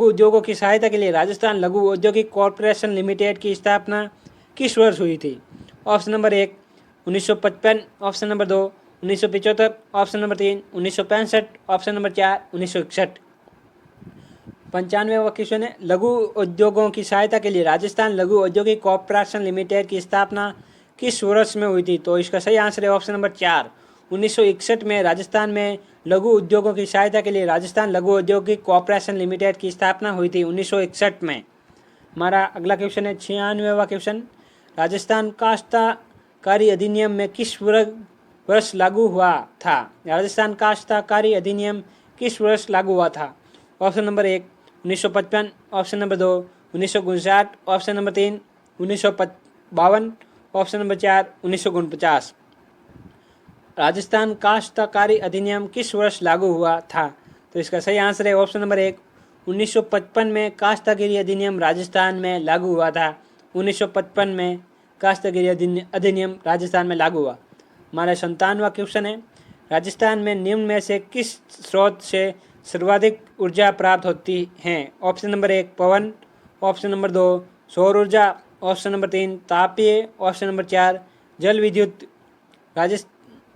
उद्योगों की सहायता के लिए राजस्थान लघु औद्योगिक कॉरपोरेशन लिमिटेड की स्थापना किस वर्ष हुई थी? Option number 1 1955। Option number 2 1975। Option number 3 1965। Option number 4 1961। 95वां क्वेश्चन है, लघु उद्योगों की सहायता के लिए राजस्थान लघु औद्योगिक कॉरपोरेशन लिमिटेड की स्थापना किस वर्ष में हुई थी? तो इसका सही आंसर है ऑप्शन नंबर 4 1961 में राजस्थान में लघु उद्योगों की सहायता के लिए राजस्थान लघु औद्योगिक कॉरपोरेशन लिमिटेड की स्थापना हुई थी 1961 में। हमारा अगला क्वेश्चन है 96वां क्वेश्चन, राजस्थान काश्तकारी अधिनियम में किस वर्ष लागू हुआ था? राजस्थान काश्तकारी अधिनियम किस वर्ष लागू हुआ था? Option number 1 1955। Option number 2 1959। Option number 3 1952। Option number 4 1949। Rajasthan काश्तकारी अधिनियम किस वर्ष लागू हुआ था? तो इसका सही आंसर है ऑप्शन नंबर 1 1955 में काश्तकारी अधिनियम राजस्थान में लागू हुआ था। 1955 में काश्तकारी अधिनियम राजस्थान में लागू हुआ। हमारा 97वां क्वेश्चन है, राजस्थान में निम्न में से किस स्रोत से सर्वाधिक ऊर्जा प्राप्त होती है? ऑप्शन नंबर 1 पवन, ऑप्शन नंबर 2 सौर ऊर्जा, ऑप्शन नंबर 3 तापीय, ऑप्शन नंबर 4 जल विद्युत।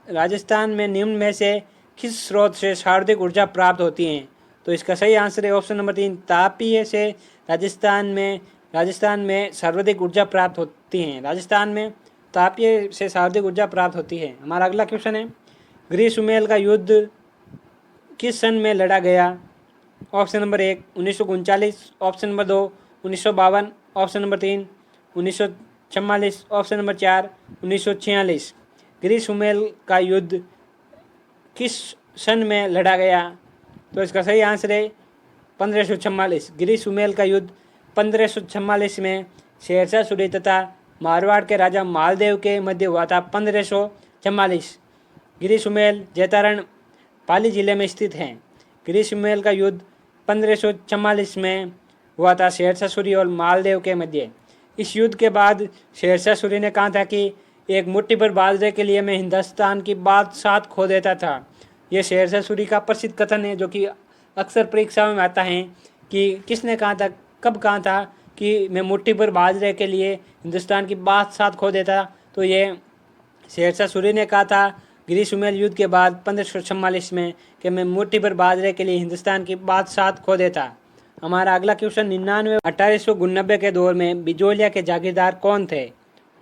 राजस्थान में निम्न में से किस स्रोत से सर्वाधिक ऊर्जा प्राप्त होती है? तो इसका सही आंसर है ऑप्शन नंबर 3 तापीय से राजस्थान में सर्वाधिक ऊर्जा प्राप्त होती है। राजस्थान में तापीय से सर्वाधिक ऊर्जा प्राप्त होती है। हमारा अगला क्वेश्चन है, ग्रीष्मेल का युद्ध किस सन में लड़ा गया? Option number 1 1939, option number 2 1952, option number 3 1944, option number 4 1946। ग्रीष्मेल का युद्ध किस सन में लड़ा गया? तो इसका सही आंसर है 1544। ग्रीष्मेल का युद्ध 1544 में शेरशाह सूरी तथा मारवाड़ के राजा मालदेव के मध्य हुआ था। 1544। ग्रीष्मेल जैतारण पाली जिले में स्थित है। ग्रीष्मेल का युद्ध 1544 में हुआ था शेरशाह सूरी और मालदेव के मध्य। इस युद्ध के बाद शेरशाह सूरी ने कहा था कि एक मुट्ठी भर बाजरे के लिए मैं हिंदुस्तान की बादशाहत खो देता था। यह शेरशाह सूरी का प्रसिद्ध कथन है जो कि अक्सर परीक्षाओं में आता है कि किसने कहा था, कब कहा था कि मैं मुट्ठी भर बाजरे के लिए हिंदुस्तान की बादशाहत खो देता। तो ये शेरशाह सूरी ने कहा था ग्रीष्मेल युद्ध के बाद 1544 में कि मैं मुट्ठी भर बाजरे के लिए हिंदुस्तान की बादशाहत खो देता। हमारा अगला क्वेश्चन 1899 के दौर में बिजोलिया के जागीरदार कौन थे?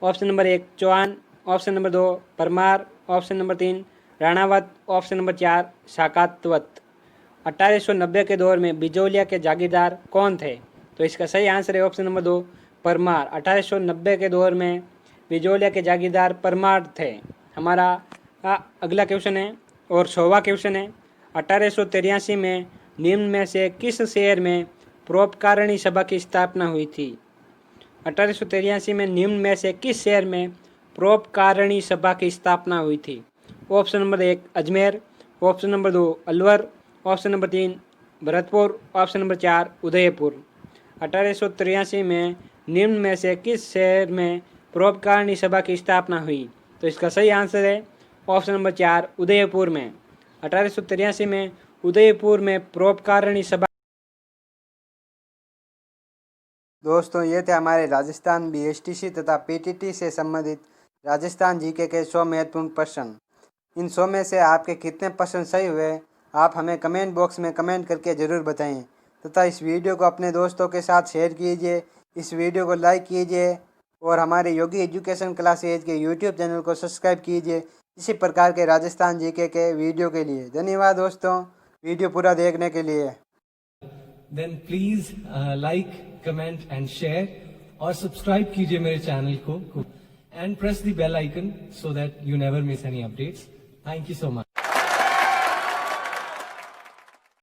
Option number 1 Chauhan, option number 2 Parmar, option number 3 Ranawat, option number 4 Sakatwat. 1890 के दौर में बिजोलिया के जागीरदार कौन थे? तो इसका सही आंसर है ऑप्शन नंबर 2 परमार। 1890 के दौर में बिजोलिया के जागीरदार परमार थे। हमारा अगला क्वेश्चन है और 100वां क्वेश्चन है, 1883 में निम्न में से किस शहर में परोपकारिणी सभा की स्थापना हुई थी? 1883 में निम्न में से किस शहर में परोपकारिणी सभा की स्थापना हुई थी? Option number 1 Ajmer, option number 2 Alwar, option number 3 Bharatpur, option number 4 Udaipur. 1883 में निम्न में से किस शहर में परोपकारिणी सभा की स्थापना हुई? तो इसका सही आंसर है ऑप्शन नंबर 4 उदयपुर में। 1883 में उदयपुर में परोपकारिणी सभा। दोस्तों ये थे हमारे राजस्थान बीएसटीसी तथा पीटीटी से संबंधित राजस्थान जीके के 100 महत्वपूर्ण प्रश्न। इन 100 में से आपके कितने प्रश्न सही हुए आप हमें कमेंट बॉक्स में कमेंट करके ज़रूर बताएं तथा इस वीडियो को अपने दोस्तों के साथ शेयर कीजिए, इस वीडियो को लाइक कीजिए और हमारे योगी एजुकेशन क्लासेज के यूट्यूब चैनल को सब्सक्राइब कीजिए इसी प्रकार के राजस्थान जीके के वीडियो के लिए। धन्यवाद दोस्तों वीडियो पूरा देखने के लिए। Then please like, comment and share और सब्सक्राइब कीजिए मेरे चैनल को and press the bell icon so that you never miss any updates. Thank you so much.